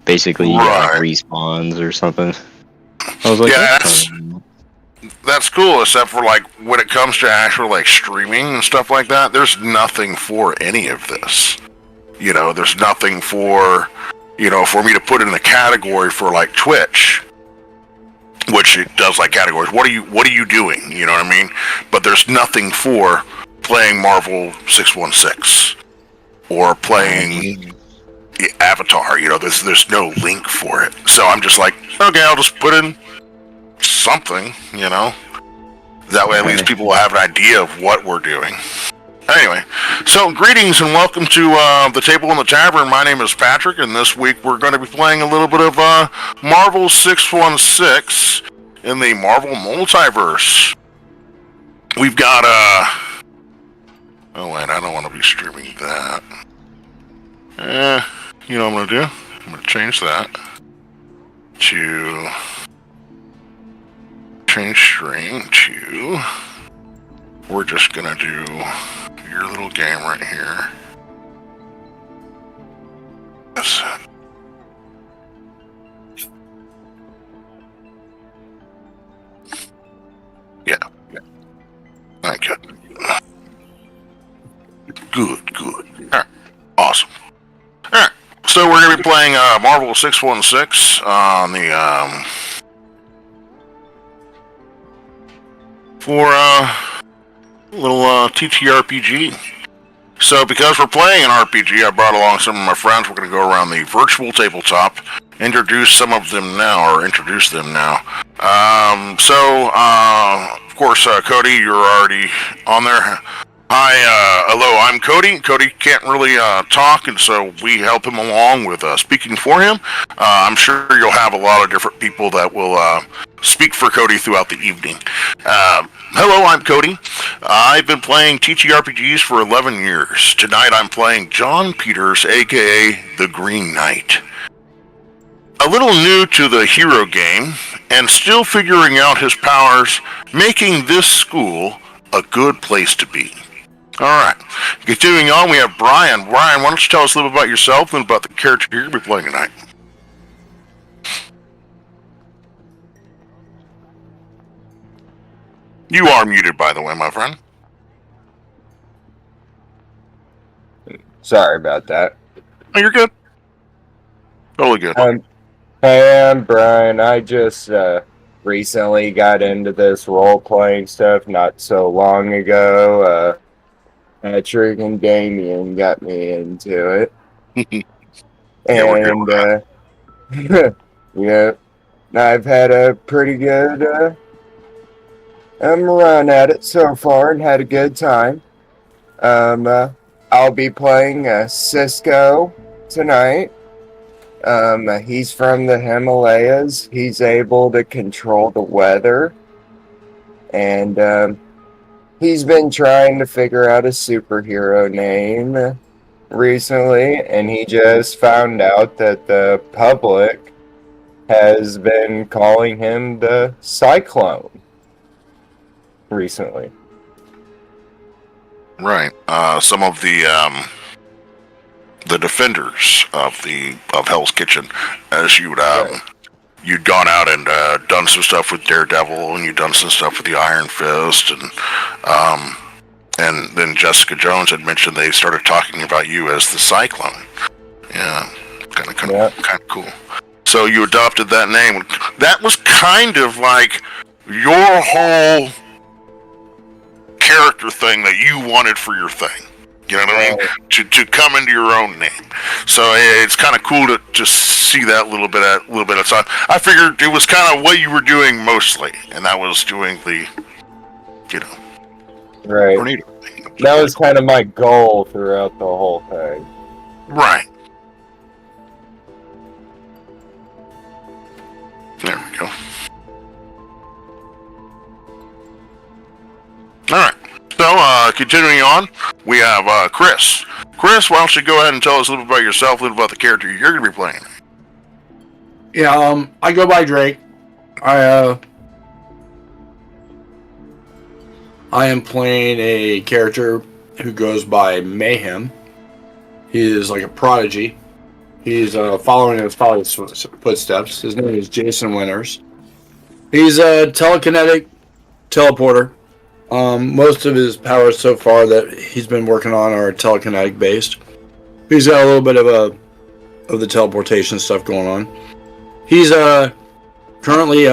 basically you get like respawns or something. I was like, yeah, that's cool, except for like when it comes to actual like streaming and stuff like that, there's nothing for any of this. You know, there's nothing for, you know, for me to put in the category for like Twitch, which it does like categories. What are you doing? You know what I mean? But there's nothing for playing Marvel 616 or playing Avatar. You know, there's no link for it. So I'm just like, okay, I'll just put in something, you know. That way at least people will have an idea of what we're doing. Anyway, so greetings and welcome to the Table in the Tavern. My name is Patrick, and this week we're going to be playing a little bit of Marvel 616 in the Marvel Multiverse. We've got oh wait, I don't want to be streaming that. You know what I'm going to do? I'm going to change that to change stream to, we're just going to do your little game right here. Yes. Yeah. Thank you. Good. Alright. Awesome. Alright. So we're going to be playing Marvel 616 on the for a little TTRPG. So because we're playing an RPG, I brought along some of my friends. We're going to go around the virtual tabletop, introduce some of them now, or introduce them now. Of course, Cody, you're already on there. Hi, hello, I'm Cody. Cody can't really talk, and so we help him along with speaking for him. I'm sure you'll have a lot of different people that will speak for Cody throughout the evening. Hello, I'm Cody. I've been playing TTRPGs for 11 years. Tonight I'm playing John Peters, aka the Green Knight. A little new to the hero game, and still figuring out his powers, making this school a good place to be. Alright, continuing on, we have Brian. Brian, why don't you tell us a little about yourself and about the character you're going to be playing tonight? You are muted, by the way, my friend. Sorry about that. Oh, you're good. Totally good. Hey, I'm Brian. I just recently got into this role-playing stuff not so long ago. Patrick and Damien got me into it. And, yeah, I've had a pretty good run at it so far and had a good time. I'll be playing Cisco tonight. He's from the Himalayas. He's able to control the weather. And he's been trying to figure out a superhero name recently, and he just found out that the public has been calling him the Cyclone recently. Right. Some of the defenders of Hell's Kitchen, as you'd gone out and done some stuff with Daredevil, and you'd done some stuff with the Iron Fist, and then Jessica Jones had mentioned they started talking about you as the Cyclone. Yeah, kind of cool. So you adopted that name. That was kind of like your whole character thing that you wanted for your thing. You know what I mean? To come into your own name. So it's kind of cool to see that little bit of time. I figured it was kind of what you were doing mostly, and that was doing the, you know, right. tornado thing. That was kind of my goal throughout the whole thing. Right. There we go. All right. So, continuing on, we have Chris. Chris, why don't you go ahead and tell us a little bit about yourself, a little about the character you're going to be playing. Yeah, I go by Drake. I am playing a character who goes by Mayhem. He is like a prodigy. He's following his father's footsteps. His name is Jason Winters. He's a telekinetic teleporter. Most of his powers so far that he's been working on are telekinetic based. He's got a little bit of the teleportation stuff going on. He's currently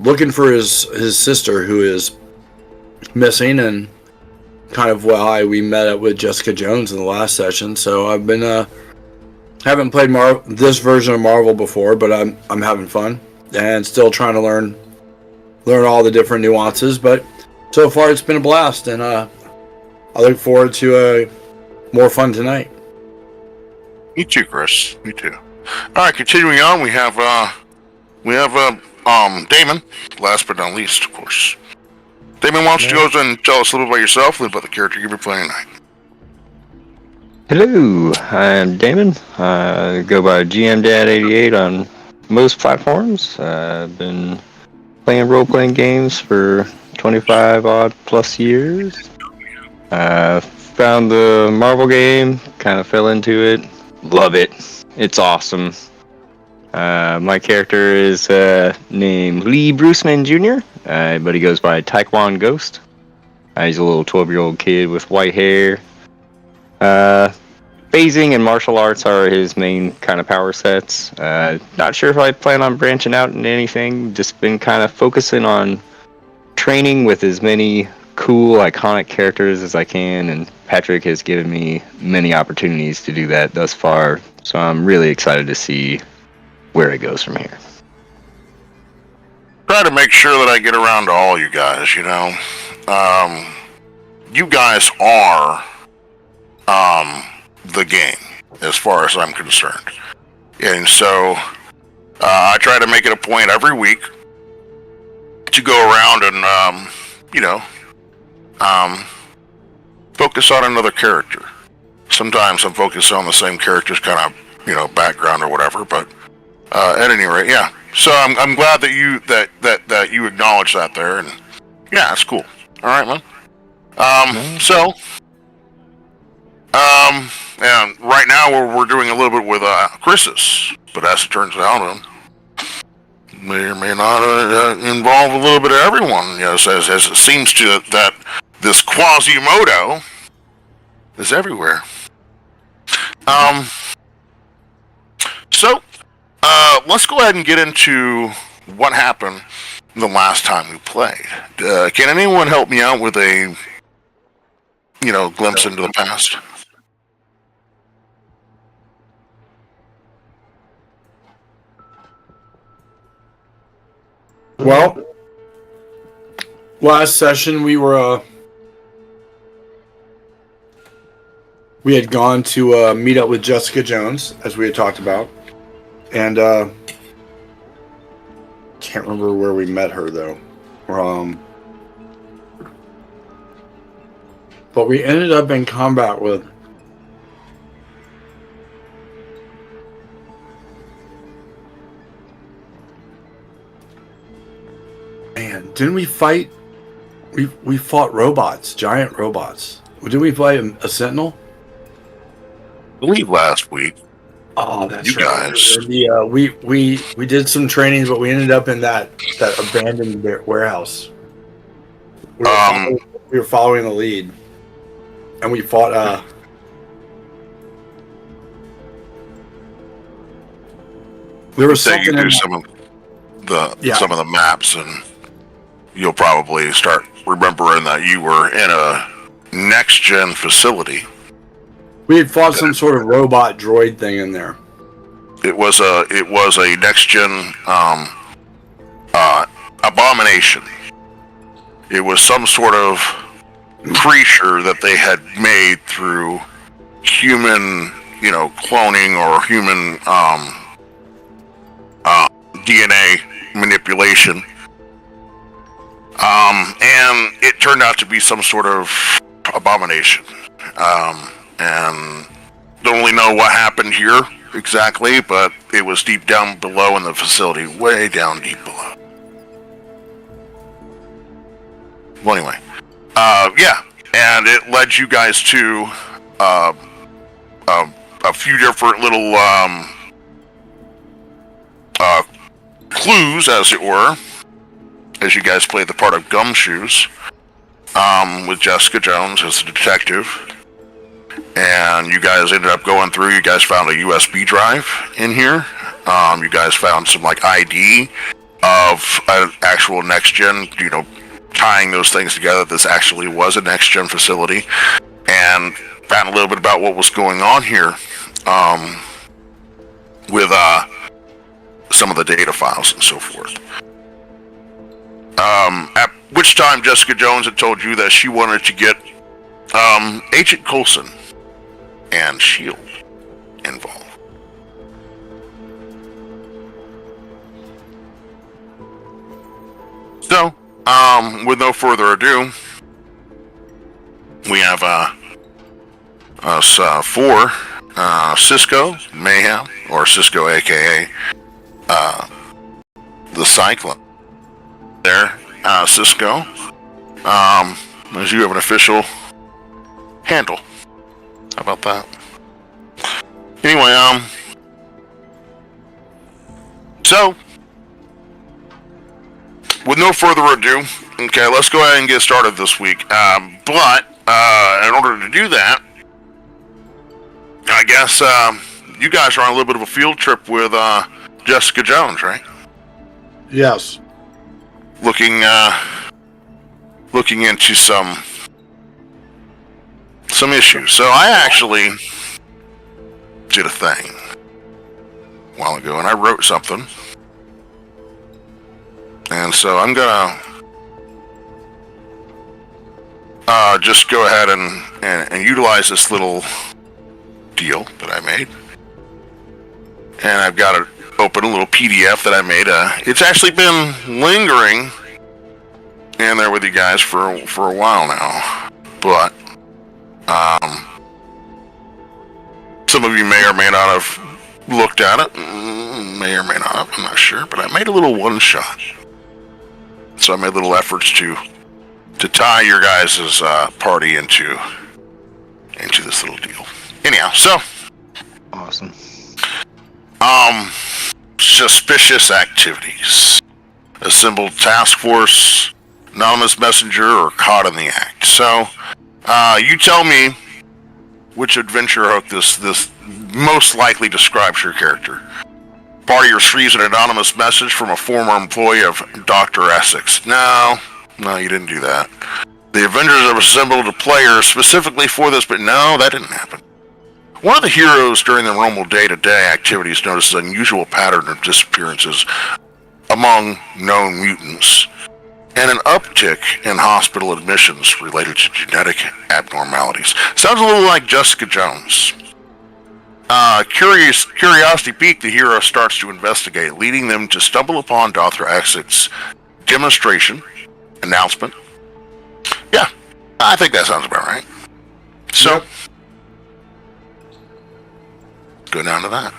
looking for his sister who is missing, and kind of why we met up with Jessica Jones in the last session. So I've been haven't played this version of Marvel before, but I'm having fun and still trying to learn all the different nuances. But so far it's been a blast, and I look forward to more fun tonight. Me too, Chris. Me too. All right, continuing on, we have Damon. Last but not least, of course. Damon, why don't you go and tell us a little bit about yourself and about the character you'll be playing tonight? Hello, I'm Damon. I go by Q.M.D.O on most platforms. I've been playing role-playing games for 25 odd plus years. Found the Marvel game, kind of fell into it. Love it. It's awesome. My character is named Lee Bruceman Jr., but he goes by Taekwon Ghost. He's a little 12-year-old kid with white hair. Phasing and martial arts are his main kind of power sets. Not sure if I plan on branching out into anything. Just been kind of focusing on training with as many cool, iconic characters as I can, and Patrick has given me many opportunities to do that thus far. So I'm really excited to see where it goes from here. Try to make sure that I get around to all you guys, you know. You guys are the game, as far as I'm concerned. And so I try to make it a point every week to go around and, focus on another character. Sometimes I'm focused on the same character's kind of, background or whatever, but at any rate, yeah. So I'm glad that you acknowledge that there, and yeah, that's cool. All right, man. And right now we're doing a little bit with Chris's, but as it turns out, may or may not involve a little bit of everyone. As it seems to that this Quasimodo is everywhere. So let's go ahead and get into what happened the last time we played. Can anyone help me out with a glimpse into the past? Well, last session we had gone to meet up with Jessica Jones, as we had talked about, and can't remember where we met her though. But we ended up in combat with didn't we fight? We fought robots, giant robots. Didn't we fight a sentinel? I believe last week. Oh, that's you right. Guys. Yeah, we did some trainings, but we ended up in that abandoned warehouse. We were following the lead, and we fought. There was something. You do some of the maps, and you'll probably start remembering that you were in a NexGen facility. We had fought some sort of robot droid thing in there. It was a NexGen abomination. It was some sort of creature that they had made through human, cloning or human DNA manipulation. And it turned out to be some sort of abomination. And don't really know what happened here exactly, but it was deep down below in the facility, way down deep below. Well, anyway, yeah, and it led you guys to a few different little clues, as it were, as you guys played the part of Gumshoes, with Jessica Jones as the detective. And you guys ended up going through, you guys found a USB drive in here. You guys found some like ID of an actual NexGen, tying those things together. This actually was a NexGen facility. And found a little bit about what was going on here with some of the data files and so forth. At which time Jessica Jones had told you that she wanted to get Agent Coulson and S.H.I.E.L.D. involved. So, with no further ado, we have us for Cisco Mayhem, or Cisco aka the Cyclone. There, Cisco, as you have an official handle. How about that? Anyway, so, with no further ado, okay, let's go ahead and get started this week. But, in order to do that, I guess, you guys are on a little bit of a field trip with, Jessica Jones, right? Yes. Looking into some issues. So I actually did a thing a while ago, and I wrote something. And so I'm gonna just go ahead and utilize this little deal that I made. And I've got it open, a little PDF that I made. It's actually been lingering in there with you guys for a while now. But some of you may or may not have looked at it. May or may not have, I'm not sure. But I made a little one-shot. So I made little efforts to tie your guys' party into this little deal. Anyhow, so Awesome. Suspicious activities. Assembled task force, anonymous messenger, or caught in the act. So, you tell me which adventure hook this most likely describes your character. Party receives an anonymous message from a former employee of Dr. Essex. No, you didn't do that. The Avengers have assembled a player specifically for this, but no, that didn't happen. One of the heroes during the normal day-to-day activities notices an unusual pattern of disappearances among known mutants, and an uptick in hospital admissions related to genetic abnormalities. Sounds a little like Jessica Jones. Curiosity piqued, the hero starts to investigate, leading them to stumble upon Dr. Essex's demonstration announcement. Yeah, I think that sounds about right. So, yep. Go down to that.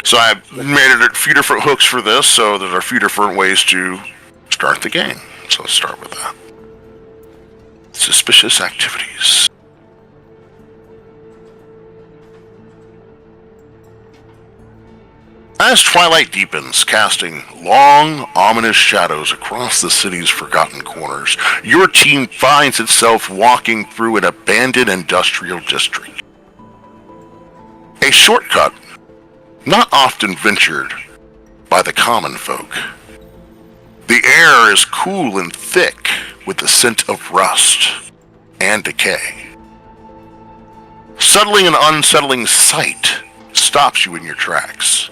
So I made it a few different hooks for this, so there's a few different ways to start the game. So let's start with that. Suspicious activities. As twilight deepens, casting long, ominous shadows across the city's forgotten corners, your team finds itself walking through an abandoned industrial district. A shortcut not often ventured by the common folk. The air is cool and thick with the scent of rust and decay. Suddenly an unsettling sight stops you in your tracks.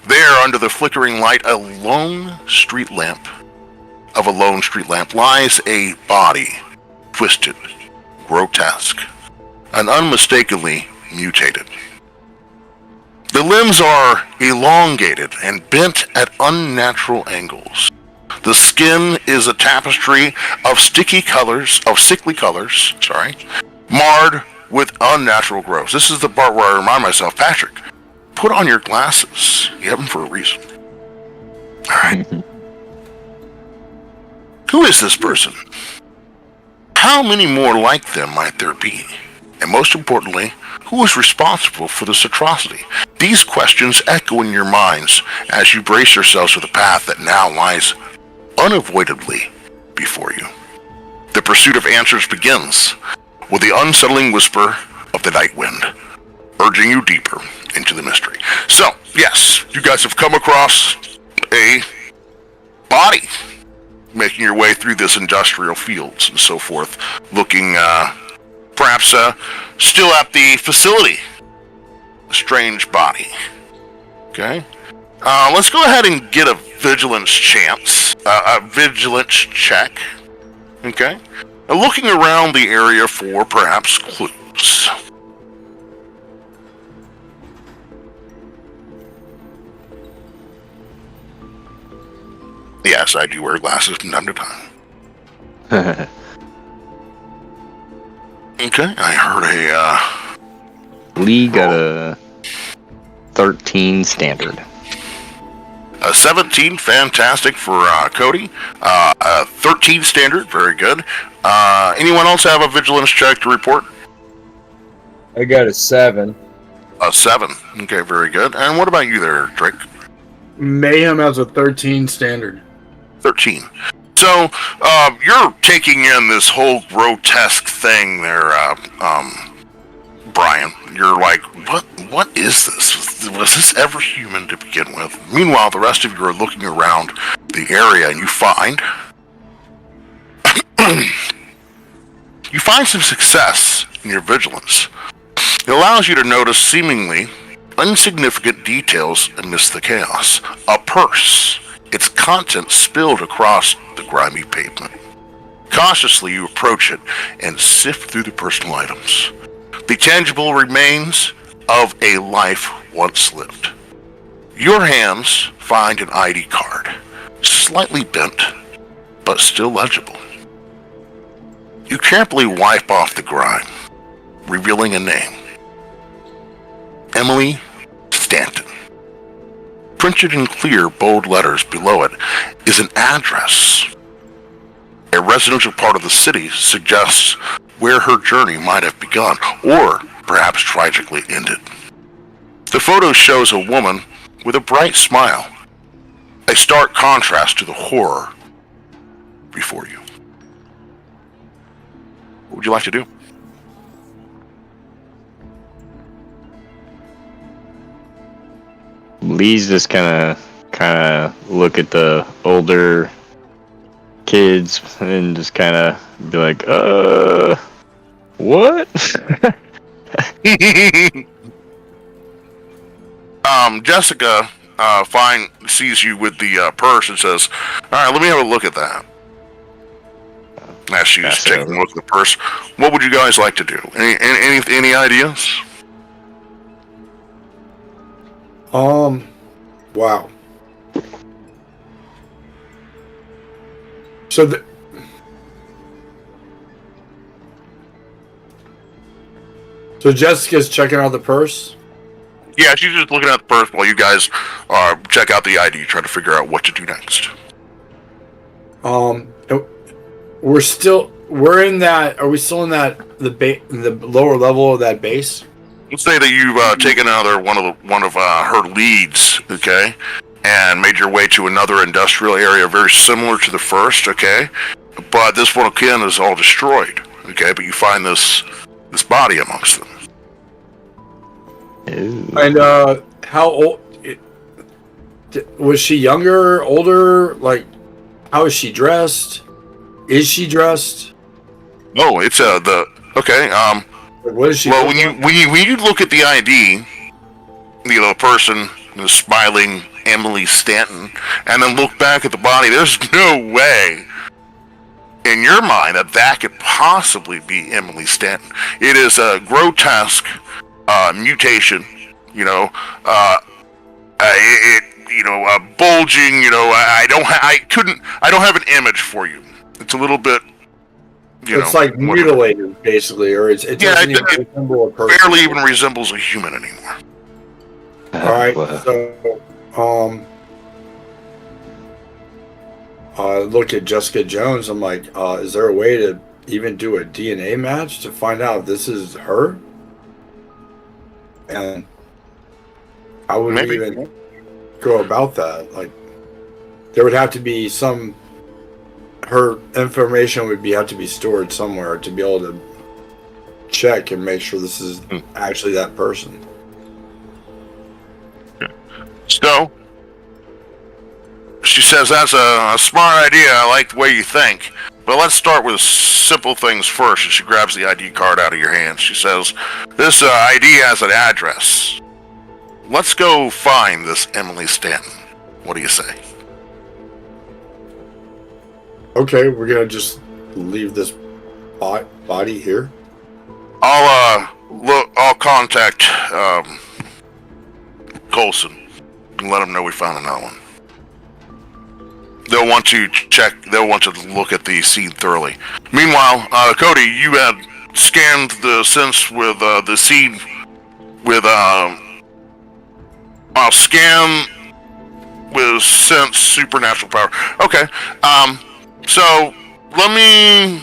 There, under the flickering light of a lone street lamp, lies a body, twisted, grotesque, and unmistakably mutated. The limbs are elongated and bent at unnatural angles. The skin is a tapestry of sickly colors, marred with unnatural growths. This is the part where I remind myself, Patrick, put on your glasses. You have them for a reason. All right. Who is this person? How many more like them might there be? And most importantly, who is responsible for this atrocity? These questions echo in your minds as you brace yourselves for the path that now lies unavoidably before you. The pursuit of answers begins with the unsettling whisper of the night wind, urging you deeper into the mystery. So, yes, you guys have come across a body making your way through this industrial fields and so forth, looking perhaps still at the facility. A strange body. Okay? Let's go ahead and get a vigilance chance. A vigilance check. Okay? Looking around the area for perhaps clues. Yes, I do wear glasses from time to time. Okay, I heard Lee got a 13 standard. a 17, fantastic for Cody. A 13 standard, very good. Anyone else have a vigilance check to report? I got a 7. A 7, okay, very good. And what about you there, Drake? Mayhem has a 13 standard. 13. So, you're taking in this whole grotesque thing there, Brian. You're like, what is this? Was this ever human to begin with? Meanwhile, the rest of you are looking around the area and you find... you find some success in your vigilance. It allows you to notice seemingly insignificant details amidst the chaos. A purse, its contents spilled across the grimy pavement. Cautiously, you approach it and sift through the personal items. The tangible remains of a life once lived. Your hands find an ID card, slightly bent, but still legible. You carefully wipe off the grime, revealing a name. Emily Stanton. Printed in clear, bold letters below it is an address. A residential part of the city suggests where her journey might have begun, or perhaps tragically ended. The photo shows a woman with a bright smile, a stark contrast to the horror before you. What would you like to do? Lee's just kind of look at the older kids and just kind of be like, what? Jessica sees you with the purse and says, all right, let me have a look at that. As she's taking a look at the purse, what would you guys like to do? Any ideas? Wow. So Jessica's checking out the purse? Yeah, she's just looking at the purse while you guys check out the ID, trying to figure out what to do next. We're still in that the lower level of that base? Let's say that you've taken another one of her leads, okay, and made your way to another industrial area very similar to the first, okay, but this one again is all destroyed, okay, but you find this body amongst them. Ew. And how old was she? Younger, older? Like, how is she dressed? Is she dressed? No, it's okay. What is she? Well, when you look at the ID, the person, the smiling Emily Stanton, and then look back at the body, there's no way in your mind that could possibly be Emily Stanton. It is a grotesque mutation, bulging. I don't have an image for you. It's a little bit. It's like mutilated, basically, or it doesn't even resemble a person. Barely even resembles a human anymore. All right, so I look at Jessica Jones. I'm like, is there a way to even do a DNA match to find out if this is her? And how would Maybe. we even go about that? Like, there would have to be some. Her information would have to be stored somewhere to be able to check and make sure this is actually that person. So, she says, that's a smart idea. I like the way you think. But let's start with simple things first. And she grabs the ID card out of your hand. She says, this ID has an address. Let's go find this Emily Stanton. What do you say? Okay, we're gonna just leave this body here. I'll contact Coulson and let him know we found another one. They'll want to check. They'll want to look at the scene thoroughly. Meanwhile, Cody, you had scanned the sense with the scene with scan with sense supernatural power. Okay. So let me.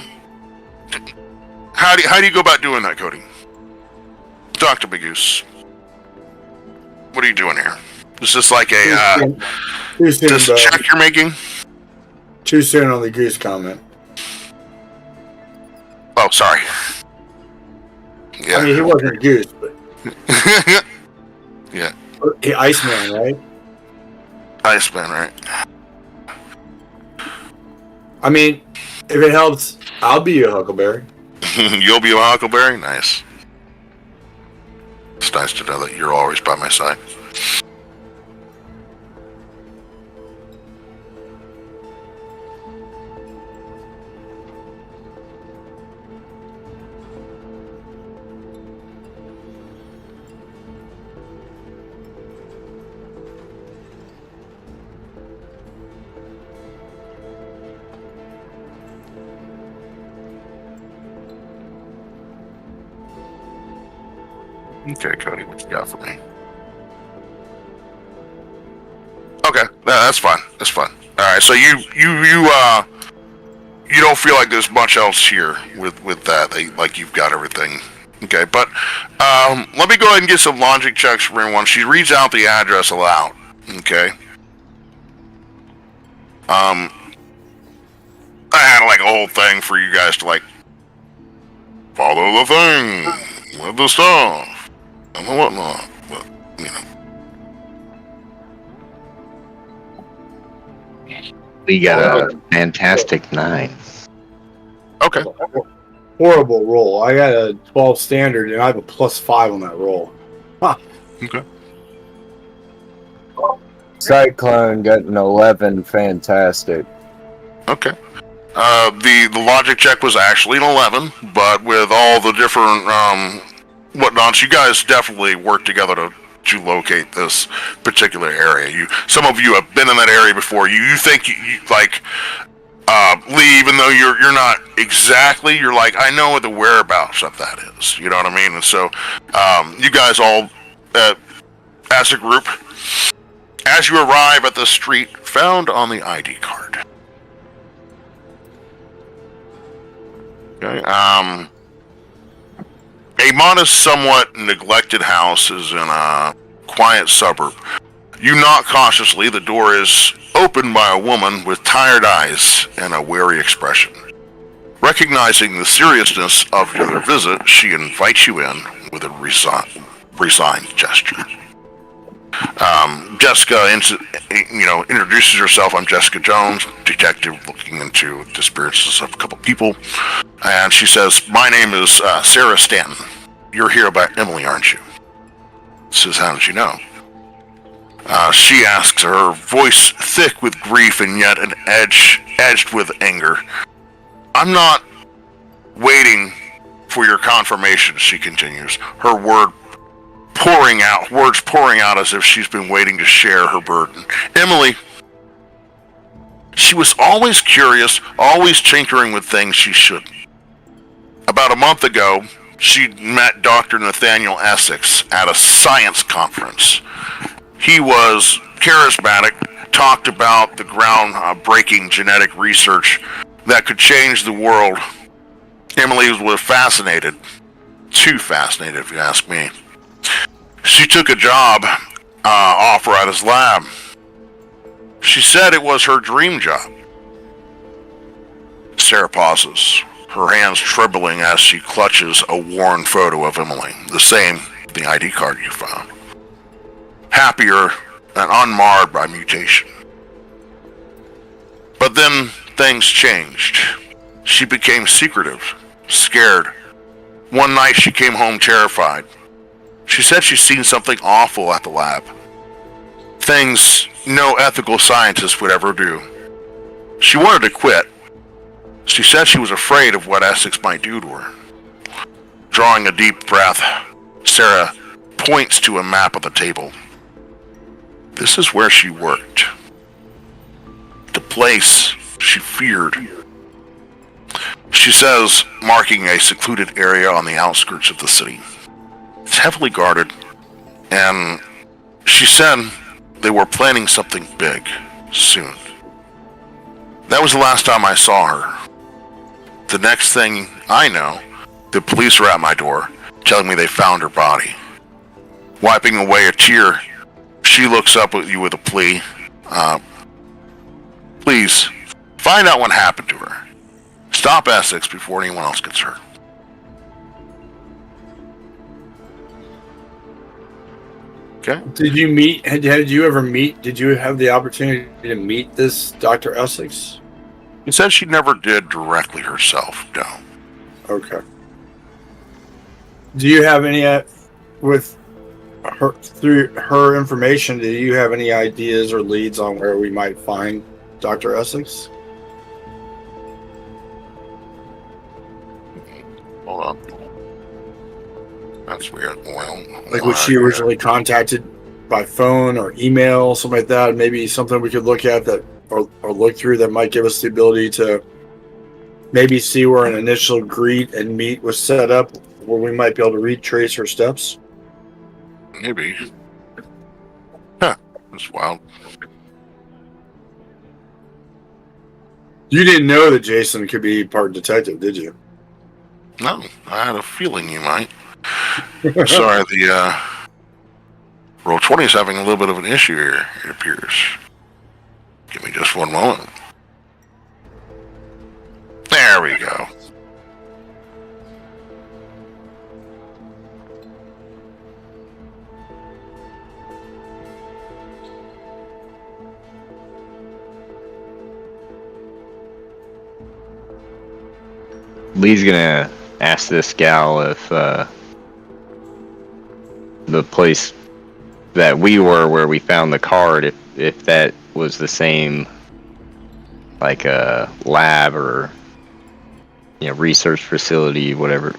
How do you go about doing that, Cody? Dr. Big Goose. What are you doing here? Is this like a this check you're making? Too soon on the goose comment. Oh, sorry. Yeah. I mean, he wasn't a goose, but yeah. Iceman, right? Iceman, right? I mean, if it helps, I'll be your Huckleberry. You'll be a Huckleberry? Nice. It's nice to know that you're always by my side. Okay, Cody, what you got for me? Okay, that's fine. That's fine. All right, so you don't feel like there's much else here with that. Like you've got everything. Okay, but let me go ahead and get some logic checks from everyone. She reads out the address aloud. Okay. I had like a whole thing for you guys to like follow the thing with the stuff. And whatnot, but, you know. We got a fantastic 9. Okay. Horrible roll. I got a 12 standard, and I have a +5 on that roll. Huh. Okay. Cyclone got an 11, fantastic. Okay. The logic check was actually an 11, but with all the different whatnots, you guys definitely worked together to locate this particular area. Some of you have been in that area before. You think you like Lee, even though you're not exactly, you're like, I know what the whereabouts of that is. You know what I mean? And so you guys all as a group, as you arrive at the street found on the ID card. Okay. A modest, somewhat neglected house is in a quiet suburb. You knock cautiously. The door is opened by a woman with tired eyes and a wary expression. Recognizing the seriousness of your visit, she invites you in with a resigned gesture. Jessica, introduces herself. I'm Jessica Jones, detective looking into the disappearances of a couple people. And she says, my name is Sarah Stanton. You're here about Emily, aren't you? Says, how did you know? She asks, her voice thick with grief and yet an edged with anger. I'm not waiting for your confirmation, she continues, her words pouring out as if she's been waiting to share her burden. Emily, she was always curious, always tinkering with things she shouldn't. About a month ago, she met Dr. Nathaniel Essex at a science conference. He was charismatic, talked about the groundbreaking genetic research that could change the world Emily was fascinated. Too fascinated, if you ask me. She took a job offer at his lab. She said it was her dream job. Sarah pauses, her hands trembling as she clutches a worn photo of Emily, the same the ID card you found. Happier and unmarred by mutation. But then things changed. She became secretive, scared. One night she came home terrified. She said she'd seen something awful at the lab. Things no ethical scientist would ever do. She wanted to quit. She said she was afraid of what Essex might do to her. Drawing a deep breath, Sarah points to a map of the table. This is where she worked. The place she feared. She says, marking a secluded area on the outskirts of the city. It's heavily guarded, and she said they were planning something big, soon. That was the last time I saw her. The next thing I know, the police are at my door, telling me they found her body. Wiping away a tear, she looks up at you with a plea. Please, find out what happened to her. Stop Essex before anyone else gets hurt. Okay. Did you ever meet, did you have the opportunity to meet this Dr. Essex? She said she never did directly herself, no. Okay. Do you have any, with her, through her information, do you have any ideas or leads on where we might find Dr. Essex? Hold on. That's weird. Well, like, was she originally contacted by phone or email, something like that? Maybe something we could look at that, or look through, that might give us the ability to maybe see where an initial greet and meet was set up, where we might be able to retrace her steps. Maybe. Huh. That's wild. You didn't know that Jason could be part detective, did you? No, I had a feeling you might. Sorry, the roll 20 is having a little bit of an issue here, it appears. Give me just one moment. There we go. Lee's gonna ask this gal if the place that we were, where we found the card, if that was the same, like a lab or research facility, whatever.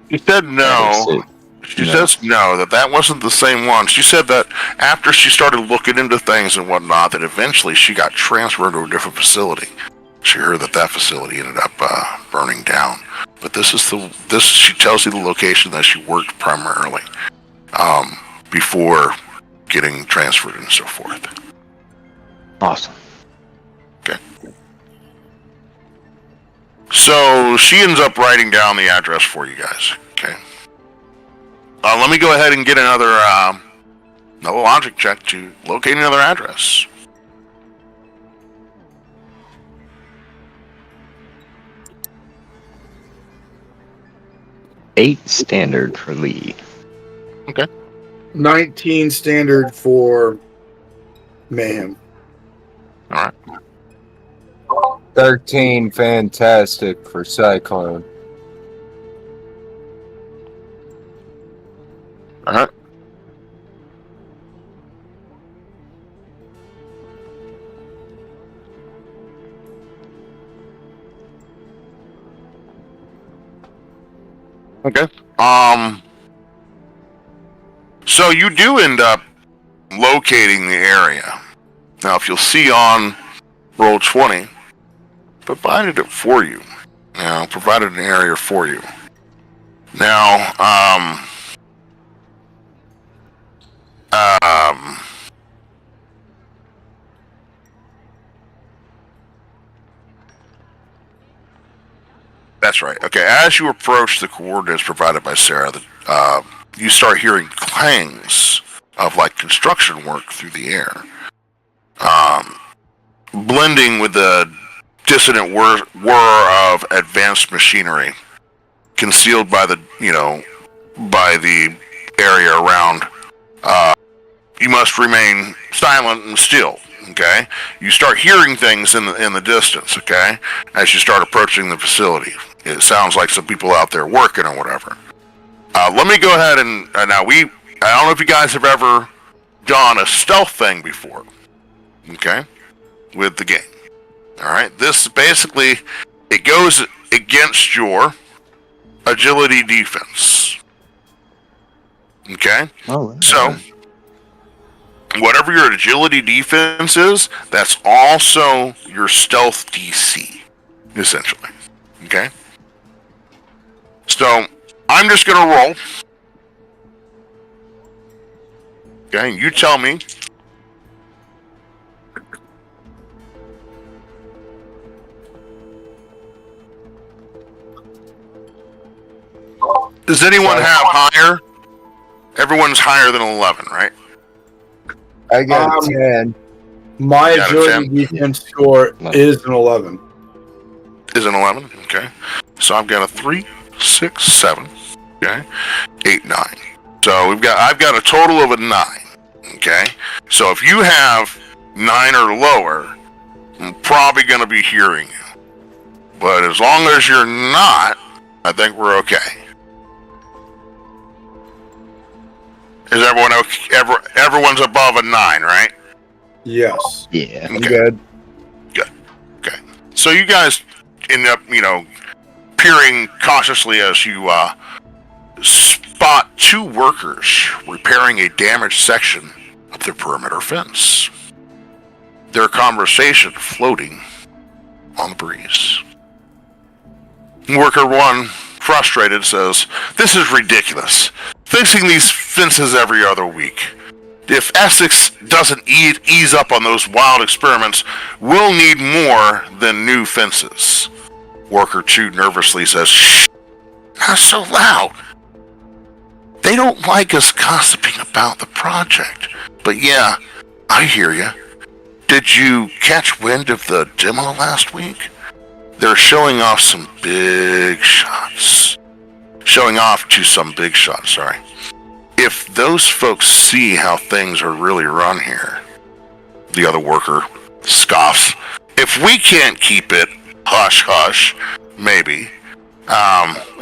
She said no. She says no, that wasn't the same one. She said that after she started looking into things and whatnot, that eventually she got transferred to a different facility. She heard that facility ended up burning down. But she tells you the location that she worked primarily before getting transferred and so forth. Awesome. Okay. So she ends up writing down the address for you guys. Okay. Let me go ahead and get another logic check to locate another address. Eight standard for Lee. Okay. 19 standard for Mayhem. All right. 13 fantastic for Cyclone. All right. Okay. So you do end up locating the area. Now, if you'll see on roll 20, provided it for you. Provided an area for you. Now, coordinates, right? Okay, as you approach the coordinates provided by Sarah, you start hearing clangs of like construction work through the air, blending with the dissonant whir of advanced machinery concealed by the area around. You must remain silent and still. Okay, you start hearing things in the distance. Okay, as you start approaching the facility, it sounds like some people out there working or whatever. Let me go ahead and now I don't know if you guys have ever done a stealth thing before. Okay, with the game. All right, this basically it goes against your agility defense. Okay, so. Whatever your agility defense is, that's also your stealth DC, essentially. Okay? So, I'm just going to roll. Okay, you tell me. Does anyone have higher? Everyone's higher than 11, right? I got a 10. My agility defense score is an 11. Is an 11? Okay. So I've got a 3, 6, 7. Okay. 8, 9. So I've got a total of a 9. Okay. So if you have 9 or lower, I'm probably going to be hearing you. But as long as you're not, I think we're okay. Is everyone okay? Everyone's above a 9, right? Yes. Yeah. Okay. Good. Good. Okay. So you guys end up, peering cautiously as you spot 2 workers repairing a damaged section of the perimeter fence. Their conversation floating on the breeze. Worker 1, frustrated, says, "This is ridiculous. Fixing these fences every other week. If Essex doesn't ease up on those wild experiments, we'll need more than new fences." Worker 2 nervously says, "Shh, not so loud. They don't like us gossiping about the project. But yeah, I hear you. Did you catch wind of the demo last week? They're showing off to some big shots, sorry. If those folks see how things are really run here," the other worker scoffs, "if we can't keep it hush-hush, maybe.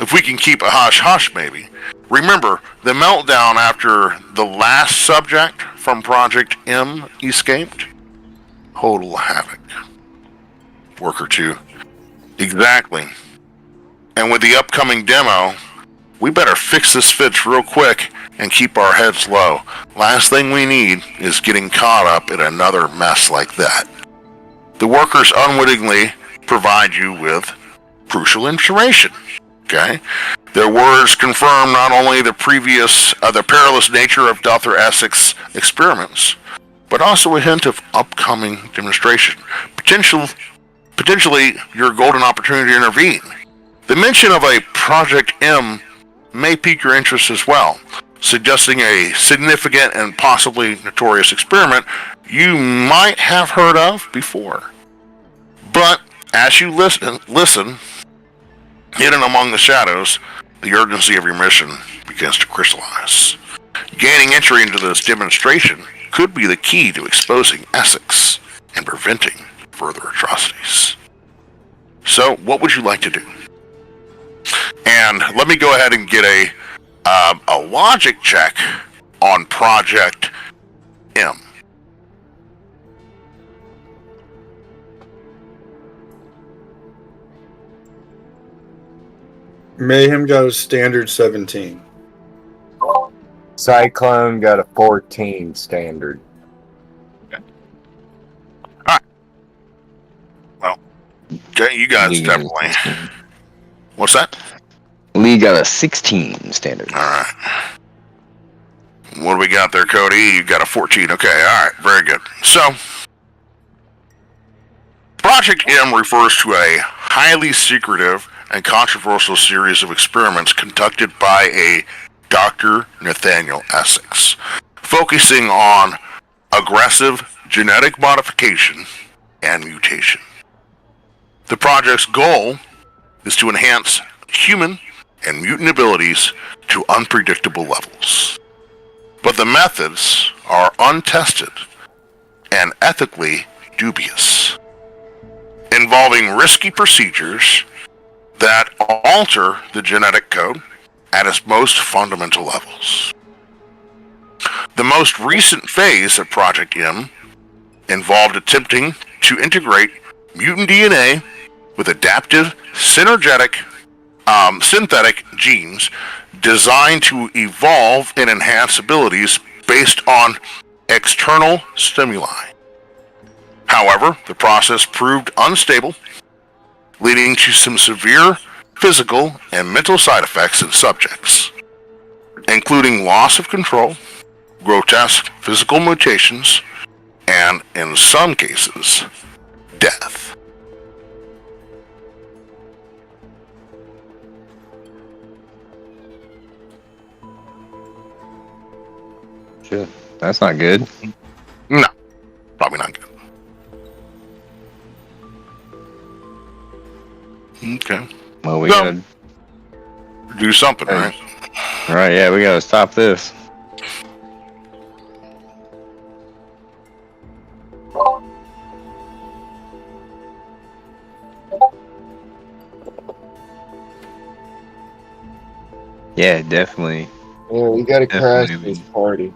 If we can keep it hush-hush, maybe. Remember, the meltdown after the last subject from Project M escaped? Total havoc." Worker 2, "Exactly. And with the upcoming demo, we better fix this fence real quick and keep our heads low. Last thing we need is getting caught up in another mess like that." The workers unwittingly provide you with crucial information. Okay? Their words confirm not only the perilous nature of Dr. Essex experiments, but also a hint of upcoming demonstration. Potentially your golden opportunity to intervene. The mention of a Project M may pique your interest as well, suggesting a significant and possibly notorious experiment you might have heard of before. But as you listen, hidden among the shadows, the urgency of your mission begins to crystallize. Gaining entry into this demonstration could be the key to exposing Essex and preventing further atrocities. So, what would you like to do? And let me go ahead and get a logic check on Project M. Mayhem got a standard 17. Cyclone got a 14 standard. Alright. Well, okay, you guys definitely. What's that? Lee got a 16 standard. Alright. What do we got there, Cody? You got a 14. Okay, alright, very good. So, Project M refers to a highly secretive and controversial series of experiments conducted by a Dr. Nathaniel Essex, focusing on aggressive genetic modification and mutation. The project's goal is to enhance human and mutant abilities to unpredictable levels. But the methods are untested and ethically dubious, involving risky procedures that alter the genetic code at its most fundamental levels. The most recent phase of Project M involved attempting to integrate mutant DNA with adaptive synthetic genes designed to evolve and enhance abilities based on external stimuli. However, the process proved unstable, leading to some severe physical and mental side effects in subjects, including loss of control, grotesque physical mutations, and, in some cases, death. Shit, that's not good. No, probably not good. Okay. Well, we No. gotta. Do something, right? Right, yeah, we gotta stop this. Yeah, definitely. Yeah, we gotta crash Definitely. this party.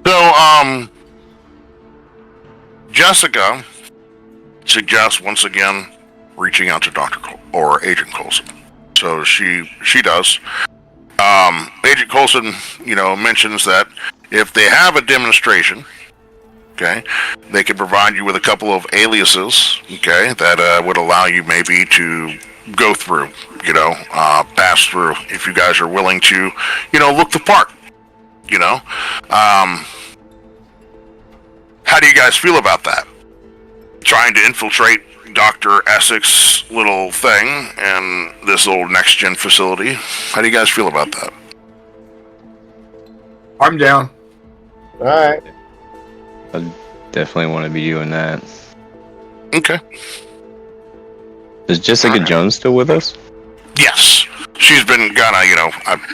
So, Jessica suggests once again reaching out to Dr. or Agent Coulson. So she does. Agent Coulson, mentions that if they have a demonstration, okay, they can provide you with a couple of aliases, okay, that would allow you maybe to go through, pass through if you guys are willing to, look the part, How do you guys feel about that? Trying to infiltrate Dr. Essex little thing and this old NexGen facility. How do you guys feel about that? I'm down. Alright. I definitely want to be doing that. Okay. Is Jessica Alright. Jones still with us? Yes. She's been I've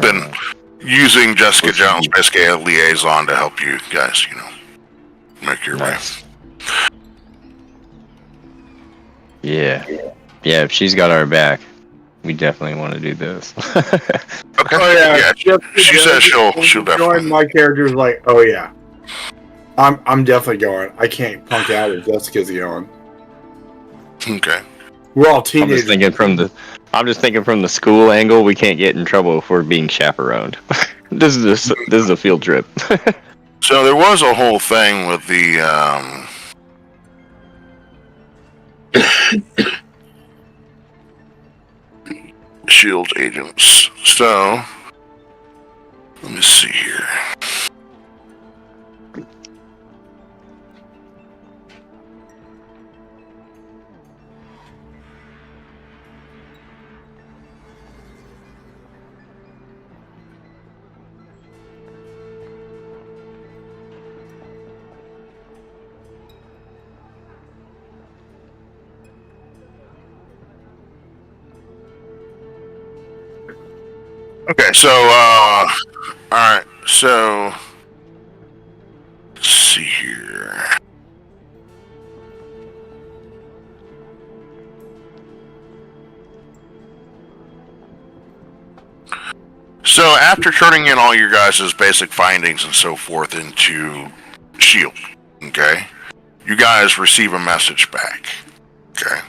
been using Jessica Jones basically as a liaison to help you guys, make your way. Nice. Yeah. Yeah, if she's got our back, we definitely want to do this. Okay. Oh yeah. She says she'll Join. definitely. My character's like, oh yeah. I'm definitely going. I can't punk out if Jessica's going. Okay. We're all I'm teenagers. just thinking from the school angle, we can't get in trouble if we're being chaperoned. This is a field trip. So there was a whole thing with the shield agents. So let me see here. Okay, so alright, so let's see here. So after turning in all your guys' basic findings and so forth into SHIELD, okay, you guys receive a message back. Okay.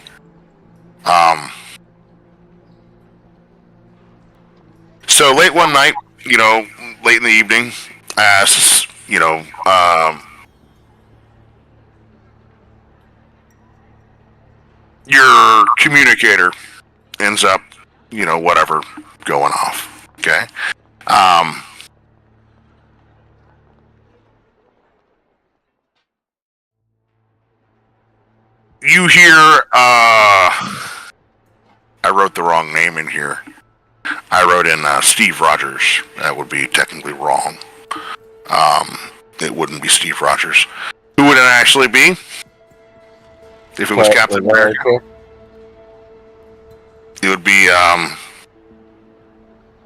So late one night, late in the evening, as your communicator ends up whatever going off. Okay. You hear, I wrote the wrong name in here. I wrote in Steve Rogers. That would be technically wrong. It wouldn't be Steve Rogers. Who would it actually be? If it was Captain America. It would be,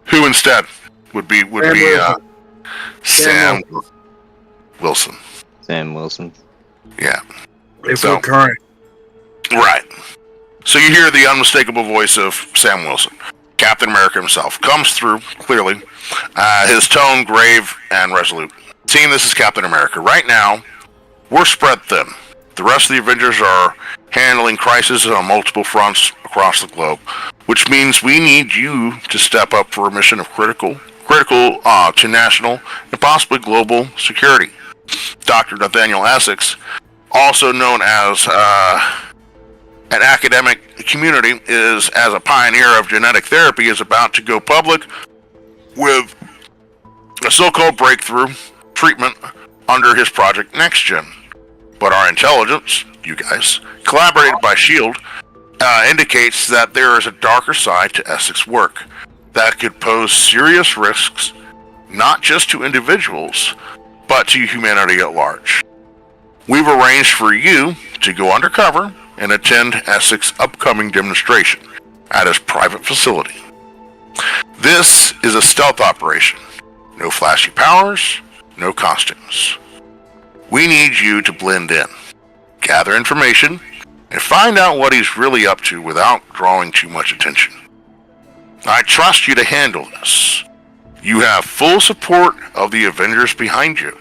who instead? Would be Sam Wilson. Sam Wilson. Yeah. It's so current. Right. So you hear the unmistakable voice of Sam Wilson. Captain America himself comes through clearly. His tone grave and resolute. Seeing this is Captain America. Right now, we're spread thin. The rest of the Avengers are handling crises on multiple fronts across the globe, which means we need you to step up for a mission of critical to national and possibly global security. Dr. Nathaniel Essex, also known as an academic community, is as a pioneer of genetic therapy, is about to go public with a so-called breakthrough treatment under his Project NexGen. But our intelligence, you guys, collaborated by S.H.I.E.L.D., indicates that there is a darker side to Essex work that could pose serious risks, not just to individuals, but to humanity at large. We've arranged for you to go undercover and attend Essex's upcoming demonstration at his private facility. This is a stealth operation. No flashy powers, no costumes. We need you to blend in, gather information, and find out what he's really up to without drawing too much attention. I trust you to handle this. You have full support of the Avengers behind you.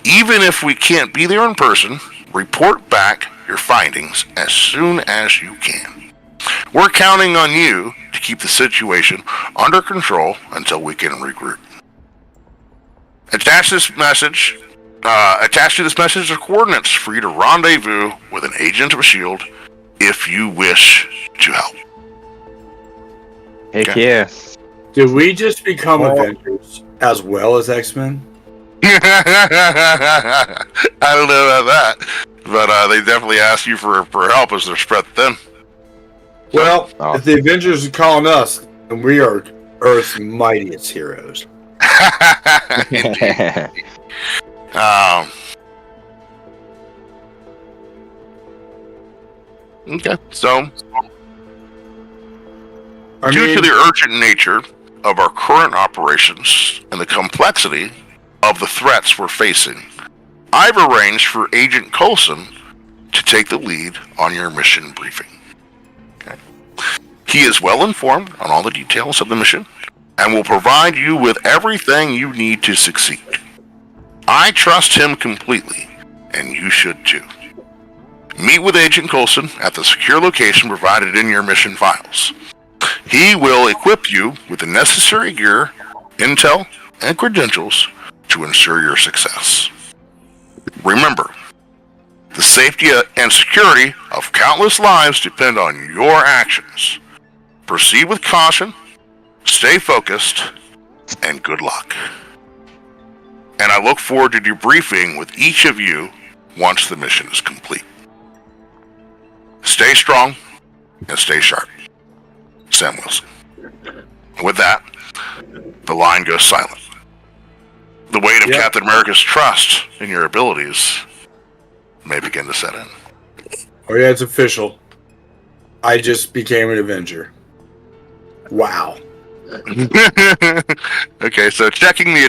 Even if we can't be there in person, report back your findings as soon as you can. We're counting on you to keep the situation under control until we can regroup. Attached to this message are coordinates for you to rendezvous with an agent of S.H.I.E.L.D. if you wish to help. Heck yeah. Did we just become Avengers as well as X-Men? I don't know about that, but they definitely asked you for help as they're spread thin. Well, if the Avengers are calling us, then we are Earth's mightiest heroes. Okay, so due to the urgent nature of our current operations and the complexity of the threats we're facing, I've arranged for Agent Coulson to take the lead on your mission briefing. Okay. He is well informed on all the details of the mission and will provide you with everything you need to succeed. I trust him completely, and you should too. Meet with Agent Coulson at the secure location provided in your mission files. He will equip you with the necessary gear, intel, and credentials to ensure your success. Remember, the safety and security of countless lives depend on your actions. Proceed with caution, stay focused, and good luck. And I look forward to debriefing with each of you once the mission is complete. Stay strong and stay sharp. Sam Wilson. With that, the line goes silent. The weight of Captain America's trust in your abilities may begin to set in. Oh yeah, it's official. I just became an Avenger. Wow. Okay, so checking the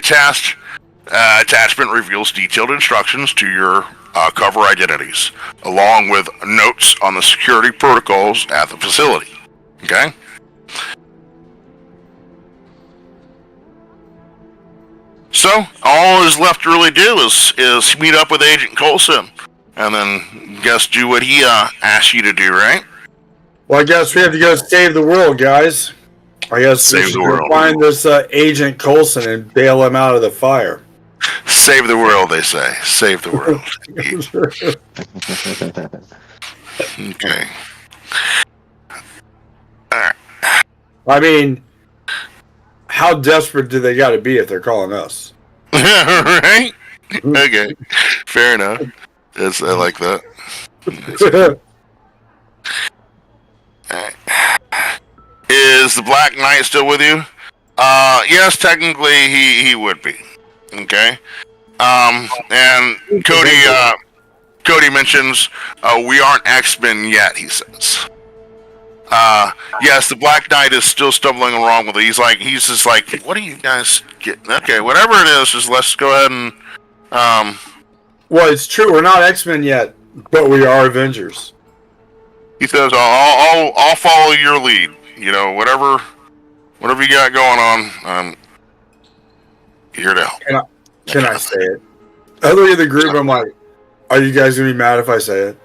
attachment reveals detailed instructions to your cover identities, along with notes on the security protocols at the facility. Okay? So, all is left to really do is meet up with Agent Coulson, and then guess do what he asks you to do, right? Well, I guess we have to go save the world, guys. I guess we should go find this Agent Coulson and bail him out of the fire. Save the world, they say. Save the world. Okay. Alright. I mean, how desperate do they got to be if they're calling us? Right? Okay. Fair enough. I like that. Is the Black Knight still with you? Yes, technically he would be. Okay. And Cody mentions we aren't X-Men yet, he says. Yes, the Black Knight is still stumbling along with it. He's just like, what are you guys getting? Okay, whatever it is, just let's go ahead and Well, it's true. We're not X-Men yet, but we are Avengers. He says, I'll follow your lead. You know, whatever you got going on, I'm here to help. Can I say it? I look at the group, I'm like, are you guys going to be mad if I say it?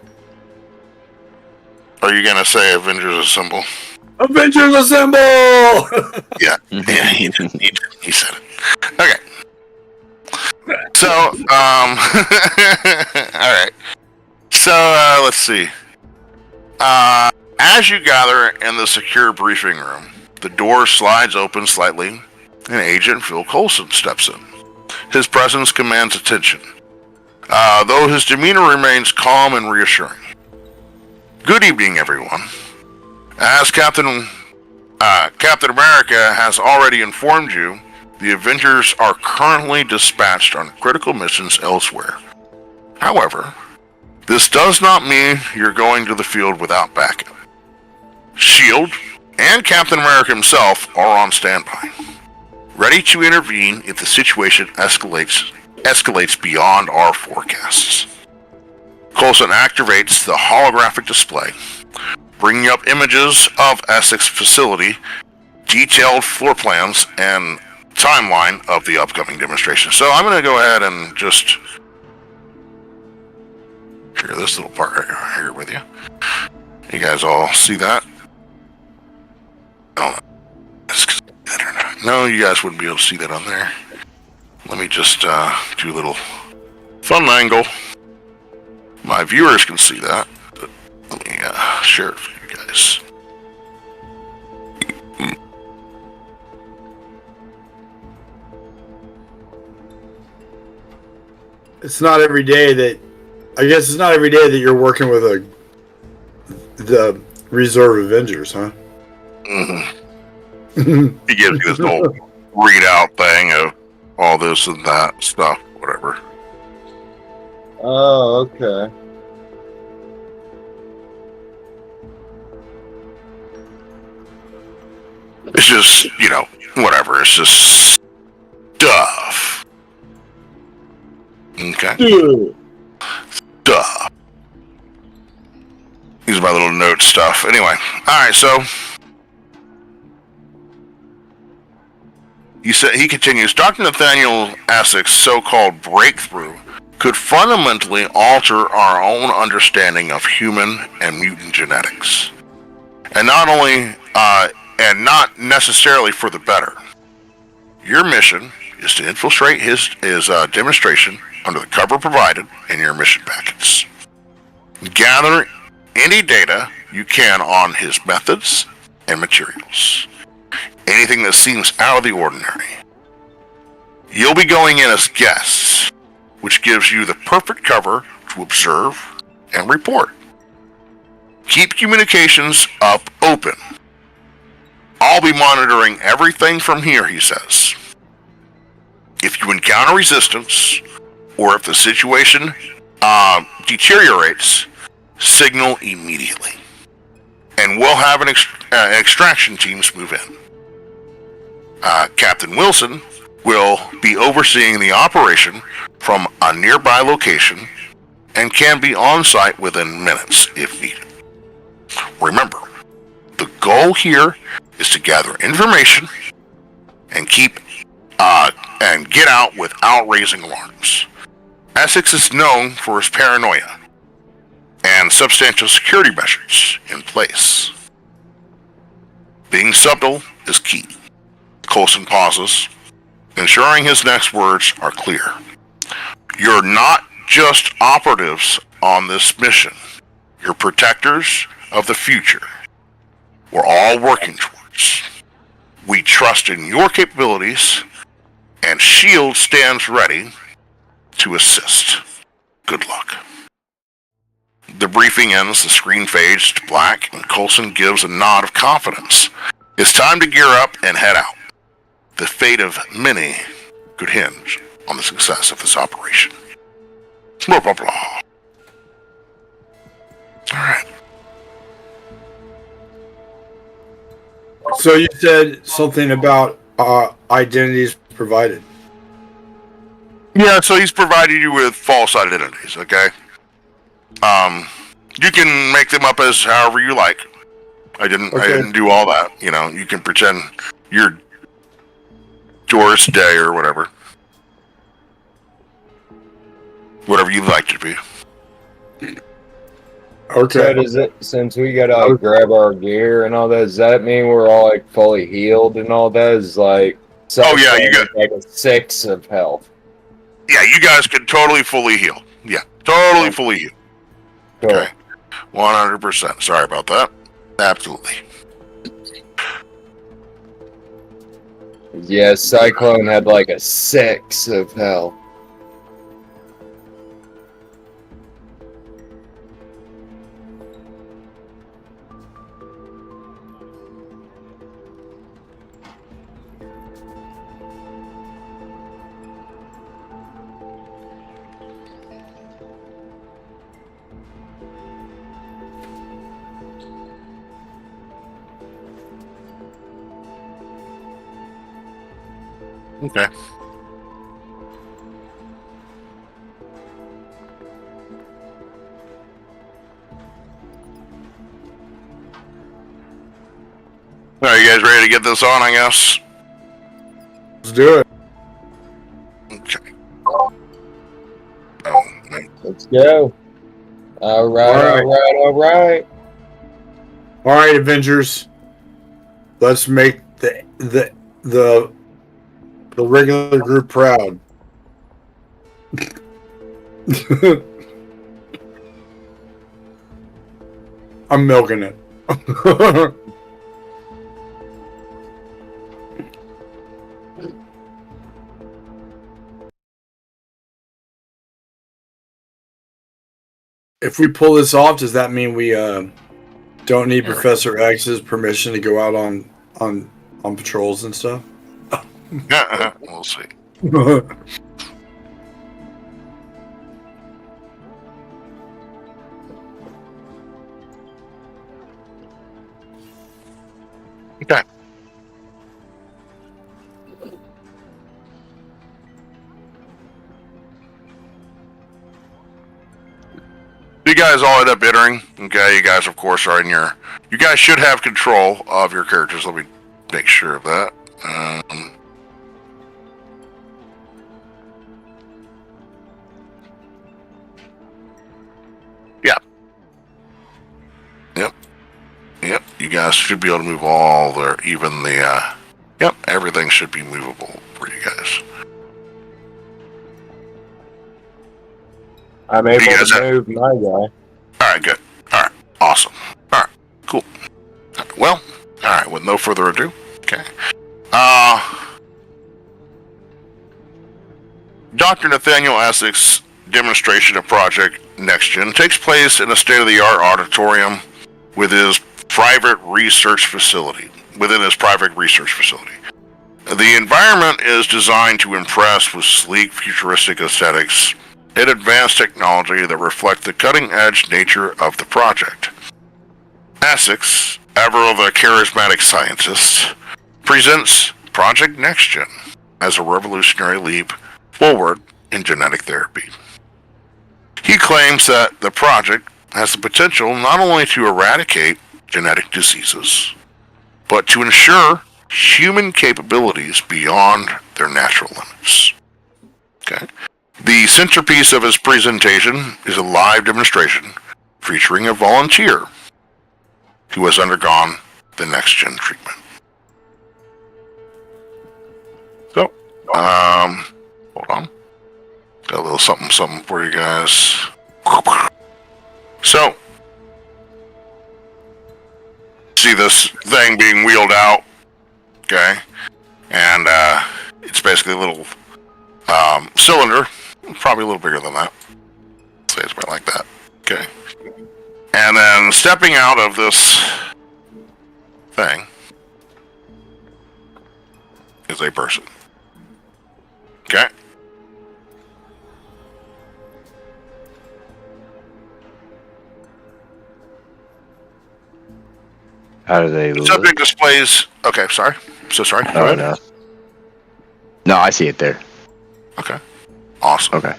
Are you going to say Avengers Assemble? Avengers Assemble! Yeah, he said it. Okay. So, all right. So, let's see. As you gather in the secure briefing room, the door slides open slightly, and Agent Phil Coulson steps in. His presence commands attention, though his demeanor remains calm and reassuring. Good evening, everyone. As Captain America has already informed you, the Avengers are currently dispatched on critical missions elsewhere. However, this does not mean you're going to the field without backup. S.H.I.E.L.D. and Captain America himself are on standby, ready to intervene if the situation escalates beyond our forecasts. Coulson activates the holographic display, bringing up images of Essex facility, detailed floor plans, and timeline of the upcoming demonstration. So I'm going to go ahead and just share this little part right here with you. You guys all see that? I don't know. No, you guys wouldn't be able to see that on there. Let me just do a little fun angle. My viewers can see that. But let me share it for you guys. It's not every day that... I guess it's not every day that you're working with the Reserve Avengers, huh? Mm-hmm. He gives you this whole readout thing of all this and that stuff, whatever. Oh, okay. It's just, whatever. It's just stuff. Okay? Stuff. These are my little note stuff. Anyway, alright, so he continues, Dr. Nathaniel Essex' so-called breakthrough could fundamentally alter our own understanding of human and mutant genetics. And not necessarily for the better. Your mission is to infiltrate his demonstration under the cover provided in your mission packets. Gather any data you can on his methods and materials. Anything that seems out of the ordinary. You'll be going in as guests, which gives you the perfect cover to observe and report. Keep communications up open. I'll be monitoring everything from here, he says. If you encounter resistance, or if the situation deteriorates, signal immediately. And we'll have an extraction teams move in. Captain Wilson will be overseeing the operation from a nearby location and can be on site within minutes if needed. Remember, the goal here is to gather information and and get out without raising alarms. Essex is known for his paranoia and substantial security measures in place. Being subtle is key. Coulson pauses, ensuring his next words are clear. You're not just operatives on this mission. You're protectors of the future we're all working towards. We trust in your capabilities, and S.H.I.E.L.D. stands ready to assist. Good luck. The briefing ends, the screen fades to black, and Coulson gives a nod of confidence. It's time to gear up and head out. The fate of many could hinge on the success of this operation. Blah, blah, blah. Alright. So you said something about identities provided. Yeah, so he's provided you with false identities, okay? You can make them up as however you like. I didn't do all that. You know, you can pretend you're Doris Day or whatever. Whatever you'd like to be. Okay. So does it, since we gotta like grab our gear and all that, does that mean we're all like fully healed and all that? Is like, oh yeah, you got like a 6 of health. Yeah, you guys can totally fully heal. Yeah, totally fully heal. Cool. Okay, 100%. Sorry about that. Absolutely. Yeah, Cyclone had like a 6 of health. Okay. Are you guys ready to get this on, I guess? Let's do it. Okay. Oh, man. Let's go. All right. All right, Avengers. Let's make the regular group proud. I'm milking it. If we pull this off, does that mean we don't need Professor X's permission to go out on patrols and stuff? We'll see. Okay. You guys all end up entering. Okay, you guys, of course, are in your. You guys should have control of your characters. Let me make sure of that. Yeah. Yep. You guys should be able to move all there, even the. Yep, everything should be movable for you guys. I'm able to move my guy. Alright, good. Alright, awesome. Alright, cool. Well, alright, with no further ado, okay. Dr. Nathaniel Essex demonstration of Project NexGen takes place in a state-of-the-art auditorium with his private research facility. The environment is designed to impress with sleek, futuristic aesthetics and advanced technology that reflect the cutting-edge nature of the project. Essex, ever the charismatic scientist, presents Project NexGen as a revolutionary leap forward in genetic therapy. He claims that the project has the potential not only to eradicate genetic diseases, but to ensure human capabilities beyond their natural limits. Okay. The centerpiece of his presentation is a live demonstration featuring a volunteer who has undergone the NexGen treatment. So, hold on. Got a little something for you guys. So, see this thing being wheeled out. Okay, and it's basically a little cylinder, probably a little bigger than that. Say it's about like that. Okay, and then stepping out of this thing is a person. Okay. How do they The look? subject displays. Okay, sorry. So sorry. Go ahead. No. No, I see it there. Okay. Awesome. Okay.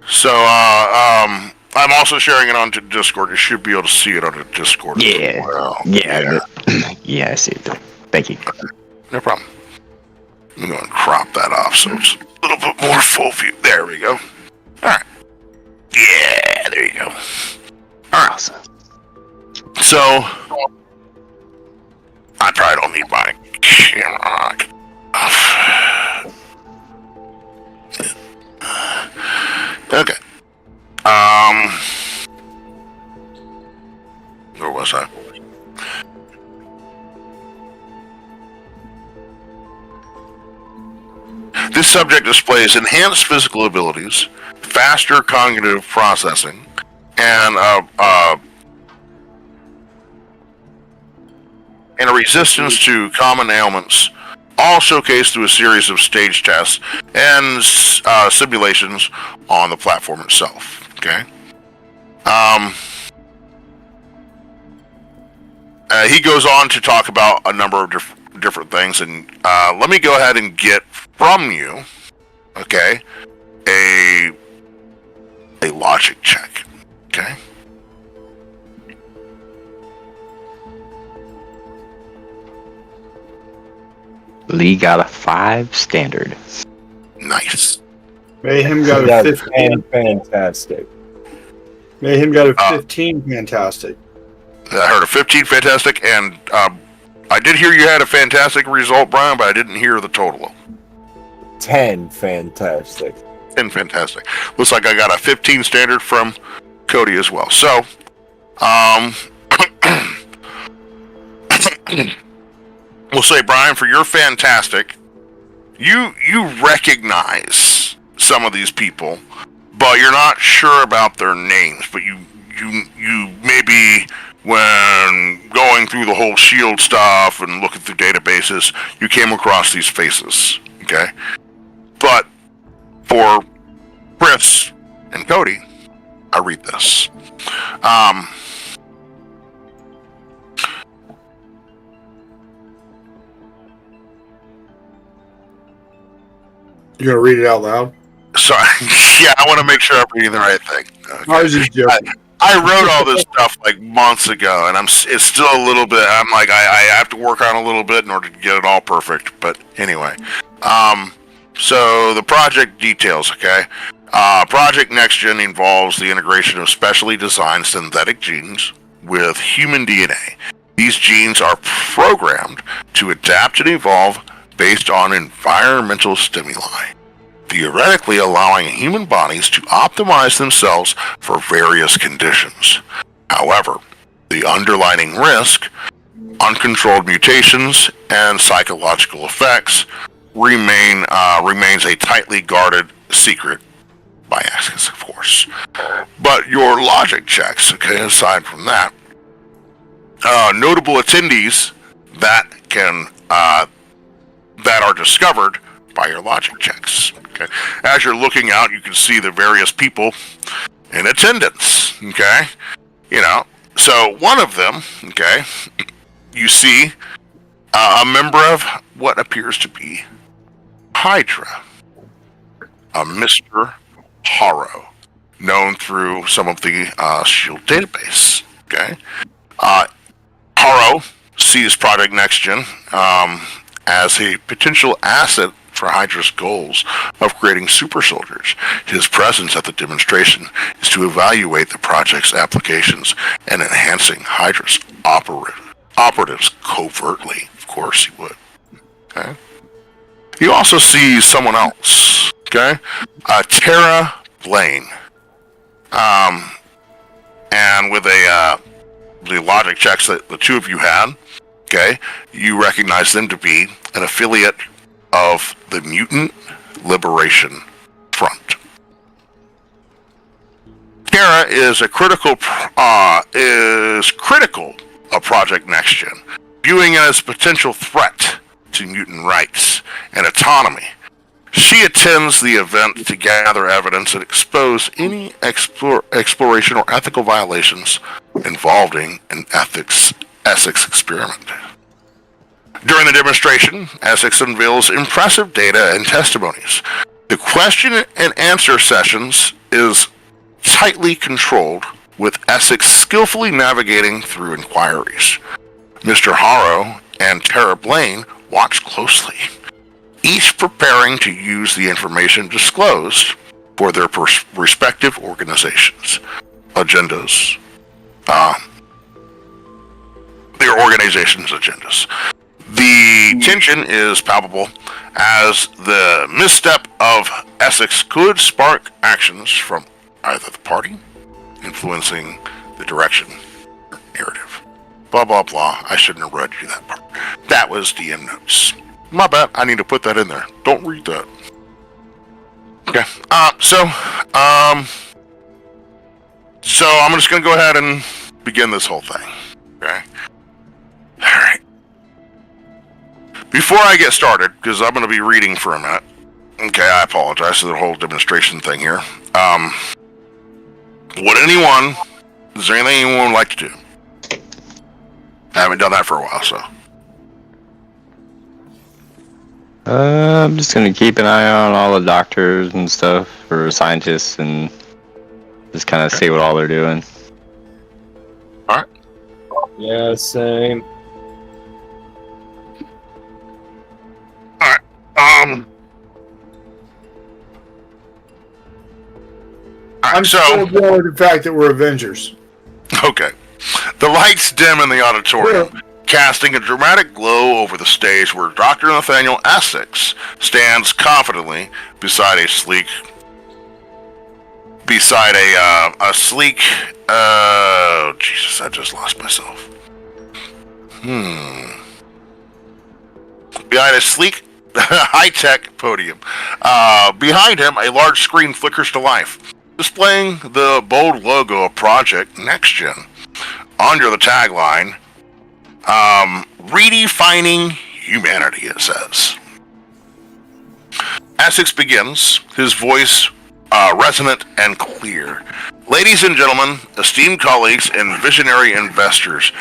So, I'm also sharing it onto Discord. You should be able to see it on the Discord as Yeah. well. Yeah. Yeah, I see it there. Thank you. Okay. No problem. I'm going to crop that off so it's a little bit more full view. There we go. All right. Yeah, there you go. All right. Awesome. So, I probably don't need my camera. Okay. Where was I? This subject displays enhanced physical abilities, faster cognitive processing, and a resistance to common ailments, all showcased through a series of stage tests and simulations on the platform itself. Okay. He goes on to talk about a number of different things, and let me go ahead and get from you, okay, a logic check. Okay. Lee got a 5 standard. Nice. Mayhem got a 15. Fantastic. Mayhem got a 15. Fantastic. I heard a 15 fantastic, and I did hear you had a fantastic result, Brian, but I didn't hear the total. 10 fantastic. 10 fantastic. Looks like I got a 15 standard from Cody as well. So, we'll say, Brian, for your fantastic, you recognize some of these people, but you're not sure about their names. But you maybe, when going through the whole shield stuff and looking through databases, you came across these faces. Okay, but for Chris and Cody, I read this. You're gonna read it out loud? Sorry, yeah, I want to make sure I'm reading the right thing. Okay. I was just joking. I wrote all this stuff like months ago, and it's still a little bit. I'm like, I have to work on a little bit in order to get it all perfect. But anyway, so the project details. Okay, Project NexGen involves the integration of specially designed synthetic genes with human DNA. These genes are programmed to adapt and evolve based on environmental stimuli, theoretically allowing human bodies to optimize themselves for various conditions. However, the underlying risk, uncontrolled mutations, and psychological effects remains a tightly guarded secret by Essex, of course. But your logic checks, okay, aside from that, notable attendees that are discovered by your logic checks. Okay, as you're looking out, you can see the various people in attendance. Okay, so one of them, okay, you see a member of what appears to be Hydra, a Mr. Harrow, known through some of the Shield database. Okay, Harrow sees Project NexGen as a potential asset for Hydra's goals of creating super soldiers. His presence at the demonstration is to evaluate the project's applications and enhancing Hydra's operatives covertly. Of course he would. Okay. You also see someone else. Okay. Tara Blaine. And with the logic checks that the two of you had, Okay, you recognize them to be an affiliate of the Mutant Liberation Front. Kara is critical of Project NexGen, viewing it as a potential threat to mutant rights and autonomy. She attends the event to gather evidence and expose any exploration or ethical violations involving an Essex experiment. During the demonstration, Essex unveils impressive data and testimonies. The question and answer sessions is tightly controlled, with Essex skillfully navigating through inquiries. Mr. Harrow and Tara Blaine watch closely, each preparing to use the information disclosed for their respective organizations' agendas. Their organization's agendas. The tension is palpable, as the misstep of Essex could spark actions from either the party, influencing the direction or narrative. Blah, blah, blah. I shouldn't have read you that part. That was DM notes. My bad. I need to put that in there. Don't read that. Okay. So I'm just going to go ahead and begin this whole thing. Okay. All right. Before I get started, because I'm going to be reading for a minute. Okay, I apologize for the whole demonstration thing here. Is there anything anyone would like to do? I haven't done that for a while, so. I'm just gonna keep an eye on all the doctors and stuff, or scientists, and just kind of see what all they're doing. All right. Yeah, same. All right. I'm so still going with the fact that we're Avengers. Okay. The lights dim in the auditorium, casting a dramatic glow over the stage where Dr. Nathaniel Essex stands confidently beside a sleek. Oh, Jesus, I just lost myself. Behind a sleek, high-tech podium. Behind him, a large screen flickers to life, displaying the bold logo of Project NexGen. Under the tagline, redefining humanity, it says. Essex begins, his voice resonant and clear. Ladies and gentlemen, esteemed colleagues and visionary investors,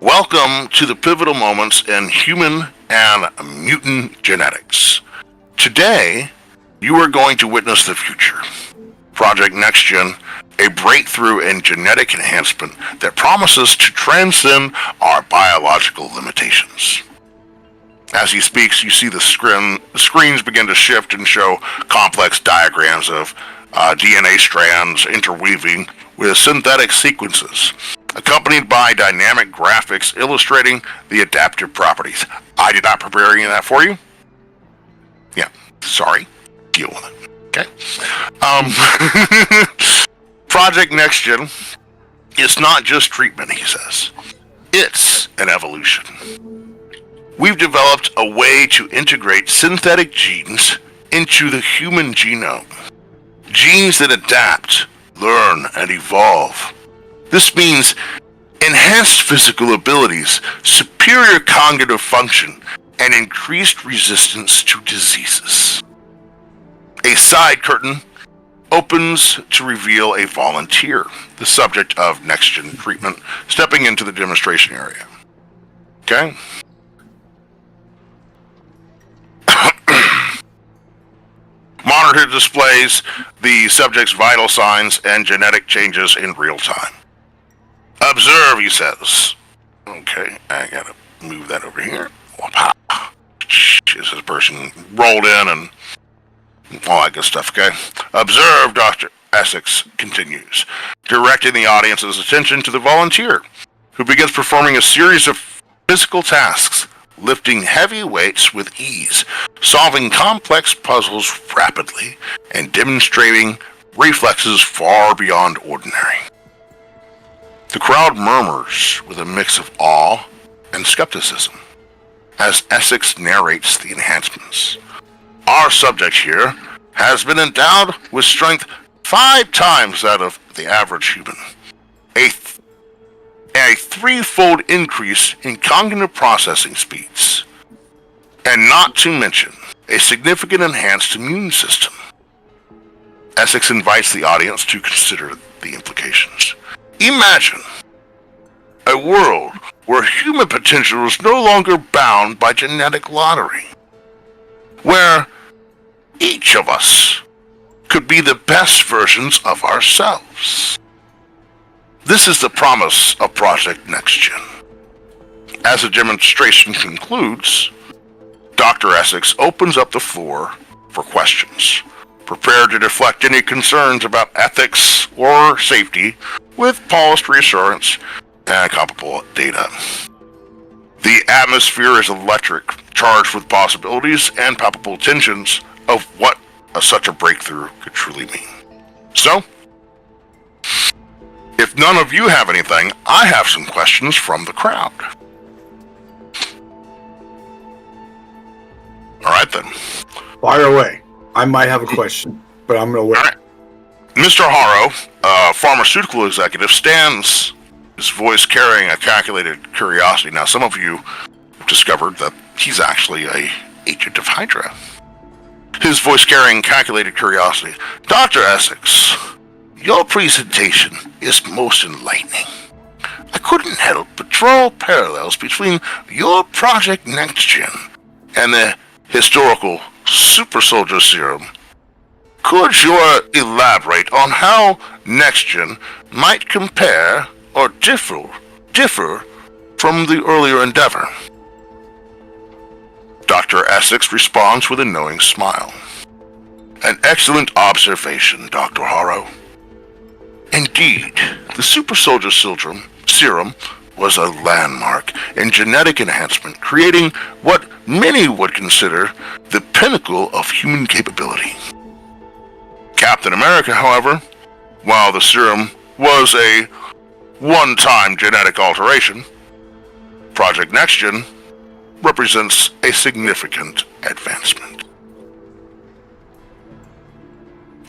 welcome to the pivotal moments in human and mutant genetics. Today, you are going to witness the future. Project NexGen, a breakthrough in genetic enhancement that promises to transcend our biological limitations. As he speaks, you see the screens begin to shift and show complex diagrams of DNA strands interweaving with synthetic sequences, accompanied by dynamic graphics illustrating the adaptive properties. I did not prepare any of that for you. Yeah, sorry. Deal with it. Okay. Project NexGen is not just treatment, he says. It's an evolution. We've developed a way to integrate synthetic genes into the human genome. Genes that adapt, learn, and evolve. This means enhanced physical abilities, superior cognitive function, and increased resistance to diseases. A side curtain opens to reveal a volunteer, the subject of NexGen treatment, stepping into the demonstration area. Okay? Monitor displays the subject's vital signs and genetic changes in real time. Observe, he says. Okay, I gotta move that over here. This person rolled in and all that good stuff, okay? Observe, Dr. Essex continues, directing the audience's attention to the volunteer, who begins performing a series of physical tasks, lifting heavy weights with ease, solving complex puzzles rapidly, and demonstrating reflexes far beyond ordinary. The crowd murmurs with a mix of awe and skepticism as Essex narrates the enhancements. Our subject here has been endowed with strength 5 times that of the average human. A threefold increase in cognitive processing speeds. And not to mention, a significant enhanced immune system. Essex invites the audience to consider the implications. Imagine a world where human potential is no longer bound by genetic lottery, where each of us could be the best versions of ourselves. This is the promise of Project NexGen. As the demonstration concludes, Dr. Essex opens up the floor for questions, prepared to deflect any concerns about ethics or safety with polished reassurance and comparable data. The atmosphere is electric, charged with possibilities and palpable tensions of what such a breakthrough could truly mean. So, if none of you have anything, I have some questions from the crowd. Alright then. Fire away. I might have a question, but I'm going to wait. All right. Mr. Harrow, a pharmaceutical executive, stands, his voice carrying a calculated curiosity. Now, some of you have discovered that he's actually an agent of Hydra. His voice carrying calculated curiosity. Dr. Essex, your presentation is most enlightening. I couldn't help but draw parallels between your Project NexGen and the historical super soldier serum. Could you elaborate on how NexGen might compare or differ from the earlier endeavor? Dr. Essex responds with a knowing smile. An excellent observation, Dr. Harrow. Indeed, the super soldier serum was a landmark in genetic enhancement, creating what many would consider the pinnacle of human capability. Captain America, however, while the serum was a one-time genetic alteration, Project NexGen represents a significant advancement.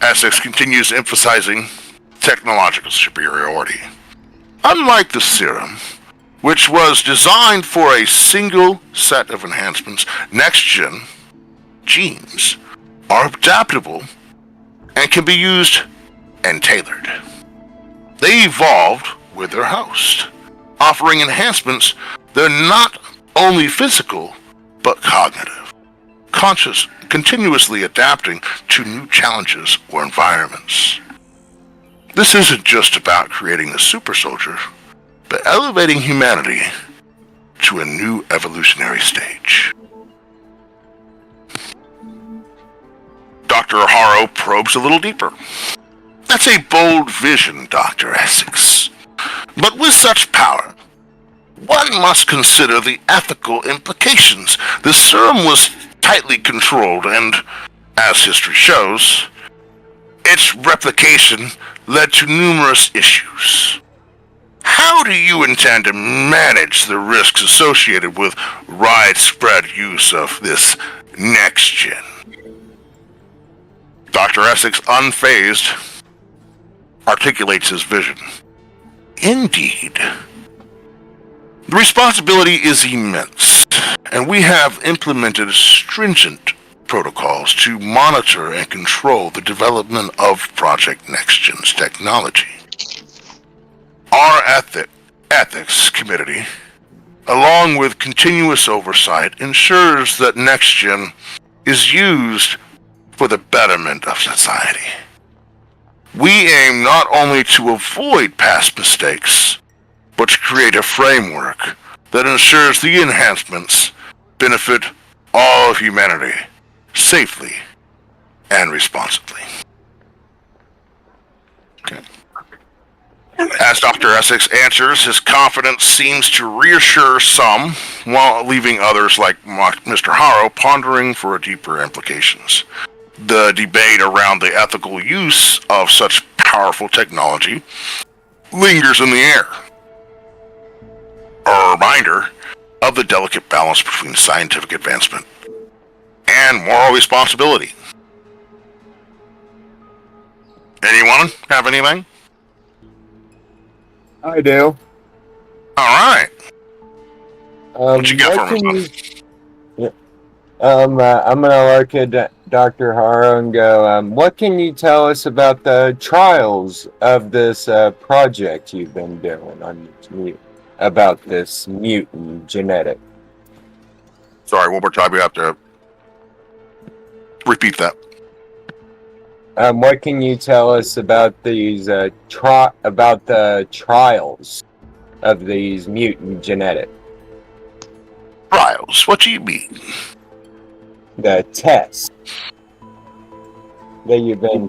Essex continues emphasizing technological superiority. Unlike the serum, which was designed for a single set of enhancements, NexGen genes are adaptable and can be used and tailored. They evolved with their host, offering enhancements that are not only physical, but cognitive, conscious, continuously adapting to new challenges or environments. This isn't just about creating the super soldier, but elevating humanity to a new evolutionary stage. Dr. Harrow probes a little deeper. That's a bold vision, Dr. Essex. But with such power, one must consider the ethical implications. The serum was tightly controlled and, as history shows, its replication led to numerous issues. How do you intend to manage the risks associated with widespread use of this NexGen? Dr. Essex, unfazed, articulates his vision. Indeed. The responsibility is immense, and we have implemented stringent protocols to monitor and control the development of Project NexGen's technology. Our ethics committee, along with continuous oversight, ensures that NexGen is used for the betterment of society. We aim not only to avoid past mistakes, but to create a framework that ensures the enhancements benefit all of humanity safely and responsibly. Okay. As Dr. Essex answers, his confidence seems to reassure some, while leaving others like Mr. Harrow pondering for deeper implications. The debate around the ethical use of such powerful technology lingers in the air. A reminder of the delicate balance between scientific advancement and moral responsibility. Anyone have anything? I do. All right. What you got for me, Yeah. I'm gonna look at Dr. Haro and go, what can you tell us about the trials of this project you've been doing on about this mutant genetic? Sorry, one more time. You have to repeat that. What can you tell us about these about the trials of these mutant genetic? Trials? What do you mean? The tests that you've been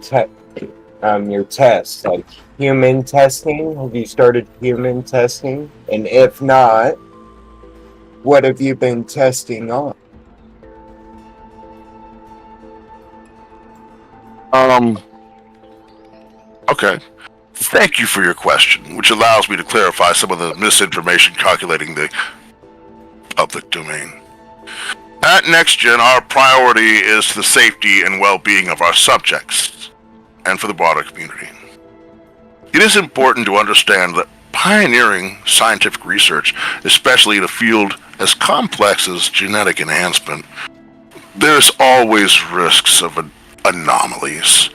your tests, like human testing. Have you started human testing? And if not, what have you been testing on? Okay. Thank you for your question, which allows me to clarify some of the misinformation calculating the public domain. At NexGen, our priority is the safety and well-being of our subjects, and for the broader community. It is important to understand that pioneering scientific research, especially in a field as complex as genetic enhancement, there's always risks of anomalies.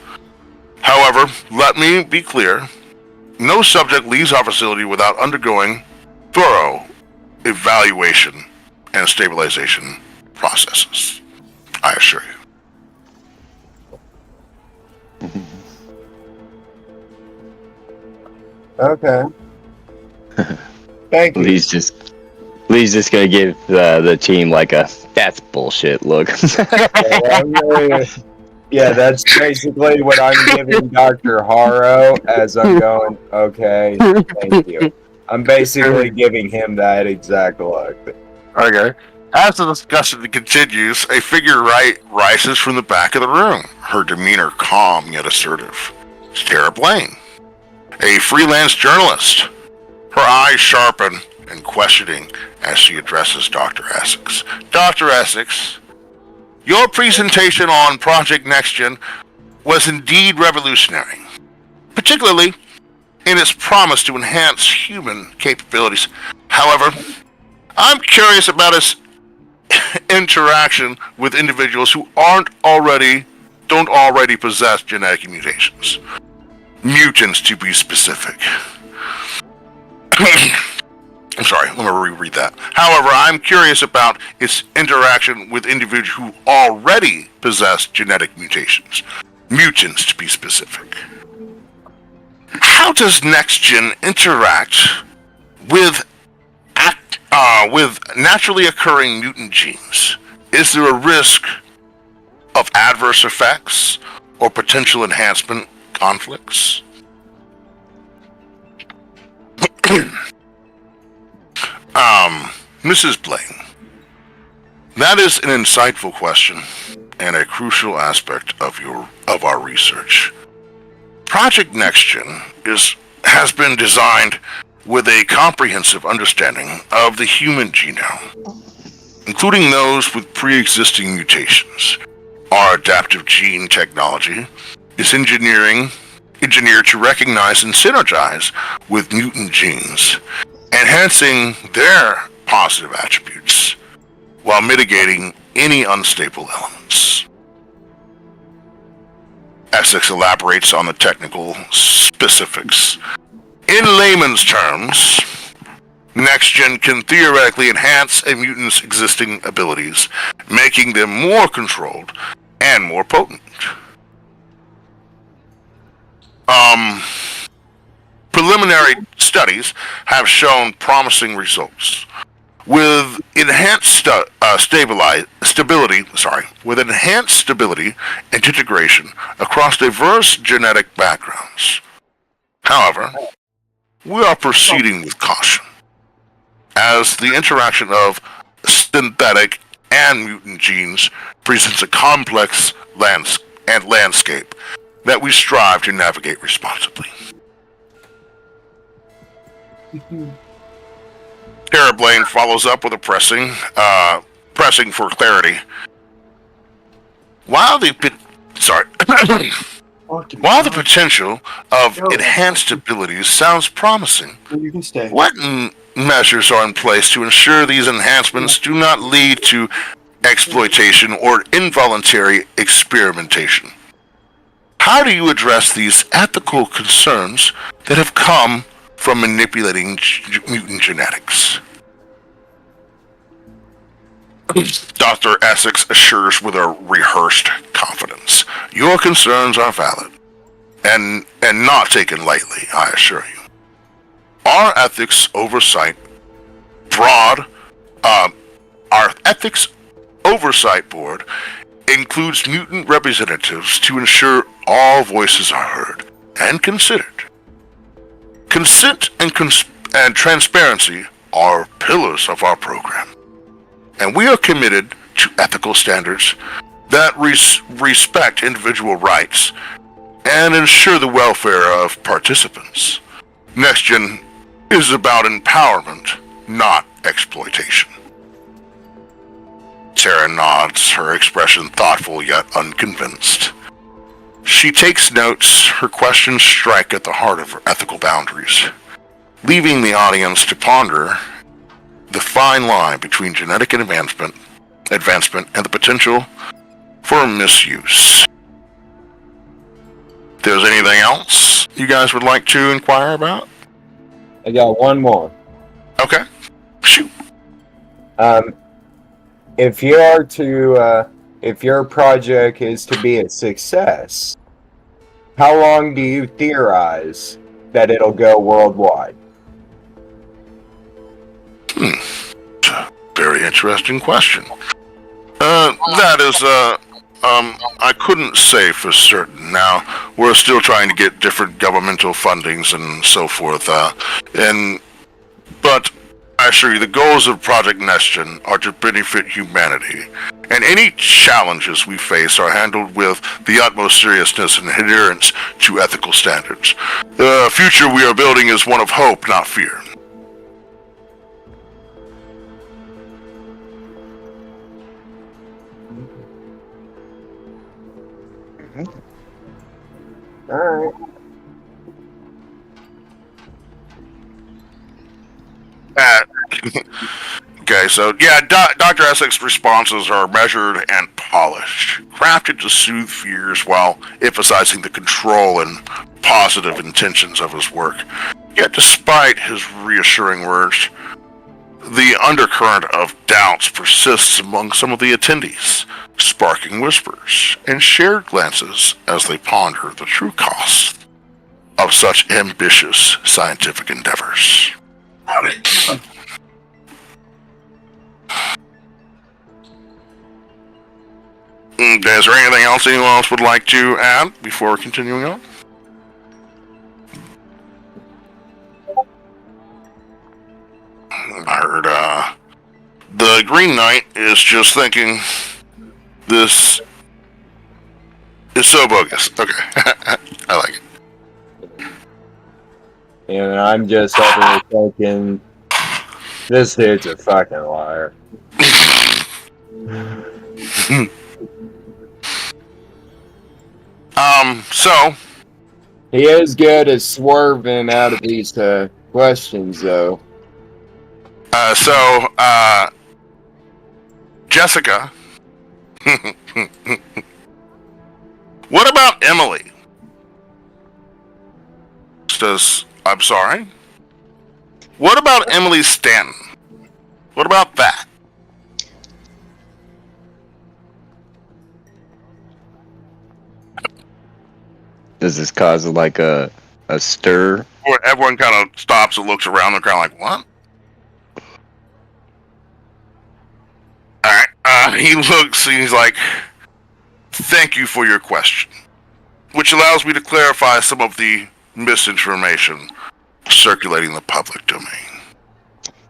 However, let me be clear, no subject leaves our facility without undergoing thorough evaluation and stabilization processes, I assure you. Okay. Thank you. Lee's just gonna give the team like a that's bullshit look. Yeah, that's basically what I'm giving Dr. Haro as I'm going, okay, thank you. I'm basically giving him that exact look. Okay. As the discussion continues, a figure rises from the back of the room, her demeanor calm yet assertive. Sarah Blaine, a freelance journalist. Her eyes sharpen and questioning as she addresses Dr. Essex. Dr. Essex, your presentation on Project NexGen was indeed revolutionary, particularly in its promise to enhance human capabilities. However, I'm curious about its interaction with individuals who don't already possess genetic mutations. Mutants, to be specific. I'm sorry, let me reread that. However, I'm curious about its interaction with individuals who already possess genetic mutations. Mutants, to be specific. How does NexGen interact with naturally occurring mutant genes? Is there a risk of adverse effects or potential enhancement conflicts? Mrs. Blaine, that is an insightful question and a crucial aspect of our research. Project NexGen has been designed with a comprehensive understanding of the human genome, including those with pre-existing mutations. Our adaptive gene technology is engineered to recognize and synergize with mutant genes, enhancing their positive attributes while mitigating any unstable elements. Essex elaborates on the technical specifics. In layman's terms, NexGen can theoretically enhance a mutant's existing abilities, making them more controlled and more potent. Preliminary studies have shown promising results. With enhanced stability and integration across diverse genetic backgrounds. However, we are proceeding with caution, as the interaction of synthetic and mutant genes presents a complex landscape that we strive to navigate responsibly. Tara Blaine follows up with a pressing for clarity. While the potential of enhanced abilities sounds promising, You can stay. what measures are in place to ensure these enhancements do not lead to exploitation or involuntary experimentation? How do you address these ethical concerns that have come from manipulating mutant genetics? Dr. Essex assures with a rehearsed confidence. Your concerns are valid and not taken lightly, I assure you. Our ethics oversight board includes mutant representatives to ensure all voices are heard and considered. Consent and transparency are pillars of our program, and we are committed to ethical standards that respect individual rights and ensure the welfare of participants. NexGen is about empowerment, not exploitation. Sarah nods, her expression thoughtful yet unconvinced. She takes notes, her questions strike at the heart of her ethical boundaries, leaving the audience to ponder the fine line between genetic advancement and the potential for misuse. If there's anything else you guys would like to inquire about? I got one more. Okay. Shoot. If your project is to be a success, how long do you theorize that it'll go worldwide? Very interesting question. I couldn't say for certain. Now, we're still trying to get different governmental fundings and so forth. But I assure you, the goals of Project NexGen are to benefit humanity, and any challenges we face are handled with the utmost seriousness and adherence to ethical standards. The future we are building is one of hope, not fear. All right. Okay, so yeah, Dr. Essex's responses are measured and polished, crafted to soothe fears while emphasizing the control and positive intentions of his work. Yet despite his reassuring words, the undercurrent of doubts persists among some of the attendees, sparking whispers and shared glances as they ponder the true cost of such ambitious scientific endeavors. Is there anything else anyone else would like to add before continuing on? I heard, the Green Knight is just thinking, this is so bogus. Okay. I like it. And I'm just over here thinking, this dude's a fucking liar. So He is good at swerving out of these questions, though. Jessica, what about Emily? I'm sorry? What about Emily Stanton? What about that? Does this cause like a stir? Where everyone kind of stops and looks around. They're kind of like, what? Alright, he looks and he's like, thank you for your question, which allows me to clarify some of the misinformation circulating the public domain.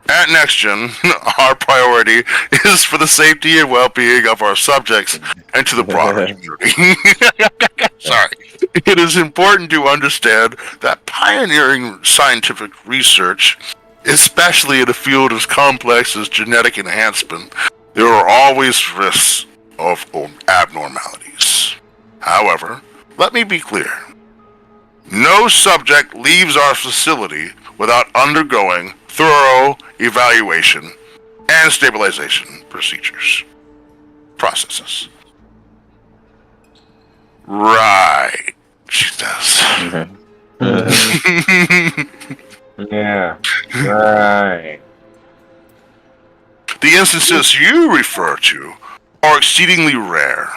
At NexGen, our priority is for the safety and well-being of our subjects and to the broader community. Sorry. It is important to understand that pioneering scientific research especially in a field as complex as genetic enhancement, there are always risks of abnormalities. However, let me be clear. No subject leaves our facility without undergoing thorough evaluation and stabilization processes. Right, she says. Yeah, right. The instances you refer to are exceedingly rare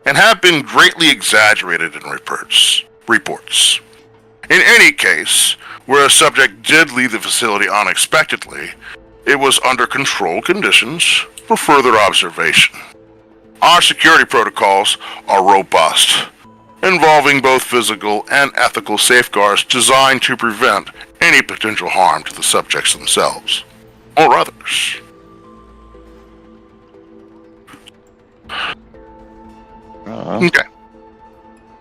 and have been greatly exaggerated in reports. In any case, where a subject did leave the facility unexpectedly, it was under controlled conditions for further observation. Our security protocols are robust, involving both physical and ethical safeguards designed to prevent any potential harm to the subjects themselves or others. Okay.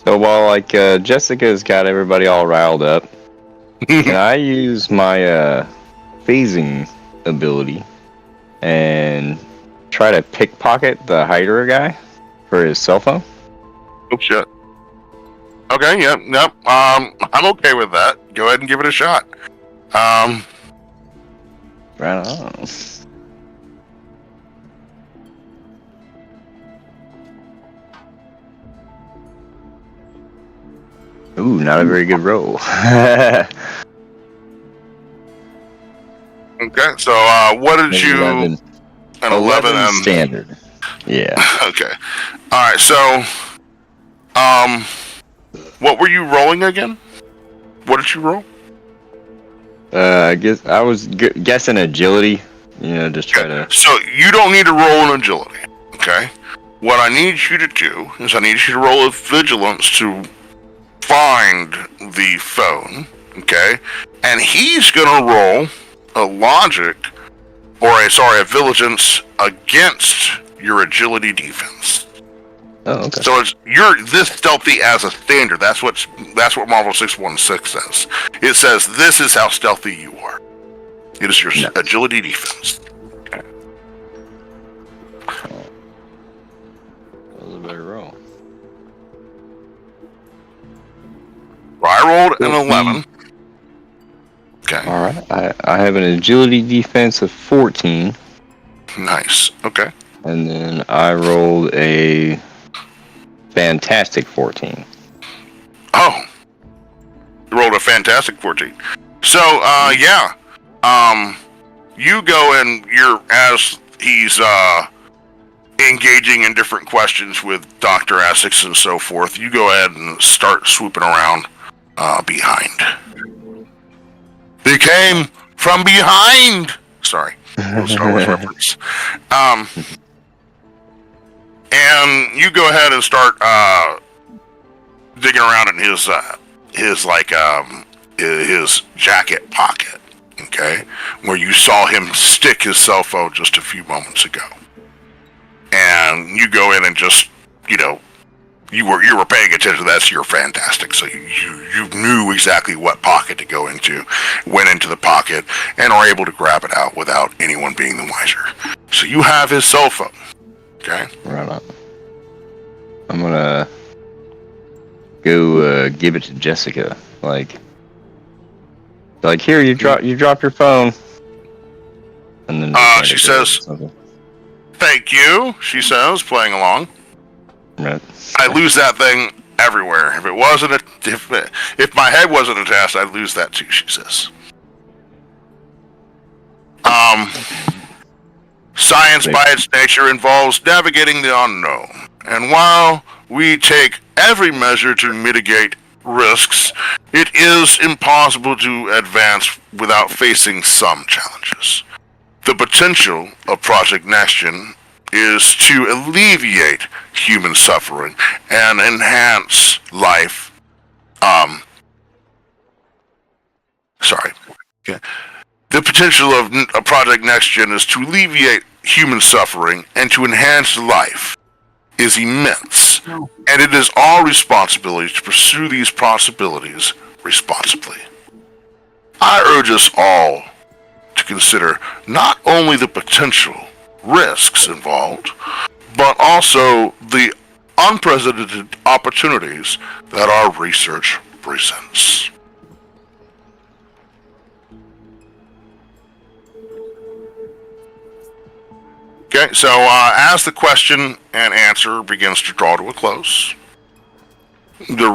So while Jessica's got everybody all riled up, can I use my phasing ability and try to pickpocket the Hydra guy for his cell phone? Oh shit. Okay, yep. I'm okay with that. Go ahead and give it a shot. Right on. Ooh, not a very good roll. Okay, so what did you... 11. An 11 and... standard. Yeah. Okay. Alright, so... what were you rolling again? What did you roll? I guess I was guessing agility. Just try to... So, you don't need to roll an agility, okay? What I need you to do is I need you to roll a vigilance to find the phone, okay? And he's gonna roll a logic, a vigilance against your agility defense. Oh, okay. So you're this stealthy as a standard. That's what Marvel 616 says. It says this is how stealthy you are. It is your agility defense. Okay. That was a better roll. I rolled an 11. Okay. All right. I have an agility defense of 14. Nice. Okay. And then I rolled a fantastic 14. Oh. You rolled a fantastic 14. So, you go and as he's engaging in different questions with Dr. Essex and so forth, you go ahead and start swooping around behind. They came from behind! Sorry. Star Wars reference. And you go ahead and start digging around in his jacket pocket, okay, where you saw him stick his cell phone just a few moments ago. And you go in and just, you were paying attention. That's your fantastic. So you knew exactly what pocket to go into, went into the pocket, and are able to grab it out without anyone being the wiser. So you have his cell phone. Okay. Right on. I'm gonna go give it to Jessica. Like here, you dropped your phone. And then she says, "Thank you." She says, playing along. Right. I lose that thing everywhere. If it wasn't if my head wasn't attached, I'd lose that too. She says. Science by its nature involves navigating the unknown. And while we take every measure to mitigate risks, it is impossible to advance without facing some challenges. The potential of Project NexGen is to alleviate human suffering and enhance life. The potential of Project NexGen is to alleviate human suffering and to enhance life is immense, and it is our responsibility to pursue these possibilities responsibly. I urge us all to consider not only the potential risks involved, but also the unprecedented opportunities that our research presents. Okay, so as the question and answer begins to draw to a close, the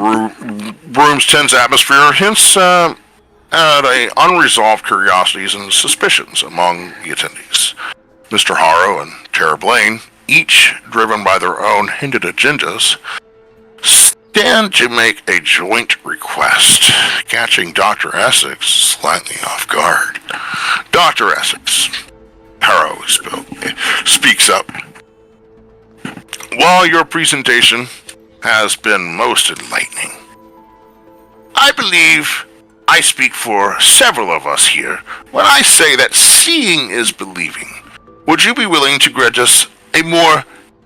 room's tense atmosphere hints at unresolved curiosities and suspicions among the attendees. Mr. Harrow and Tara Blaine, each driven by their own hinted agendas, stand to make a joint request, catching Dr. Essex slightly off guard. Dr. Essex, Harrow speaks up. While your presentation has been most enlightening, I believe I speak for several of us here when I say that seeing is believing. Would you be willing to grant us a more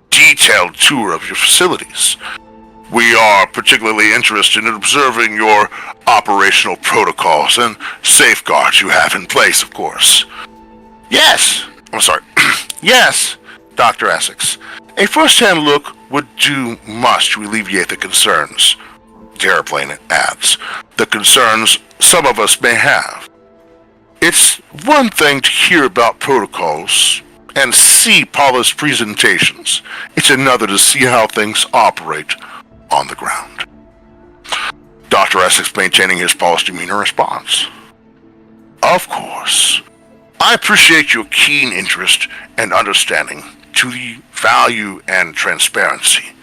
detailed tour of your facilities? We are particularly interested in observing your operational protocols and safeguards you have in place, of course. Yes, yes, Dr. Essex. A first-hand look would do much to alleviate the concerns, Terraplane adds, the concerns some of us may have. It's one thing to hear about protocols and see polished presentations. It's another to see how things operate on the ground. Dr. Essex maintaining his polished demeanor response. Of course. I appreciate your keen interest and understanding to the value and transparency.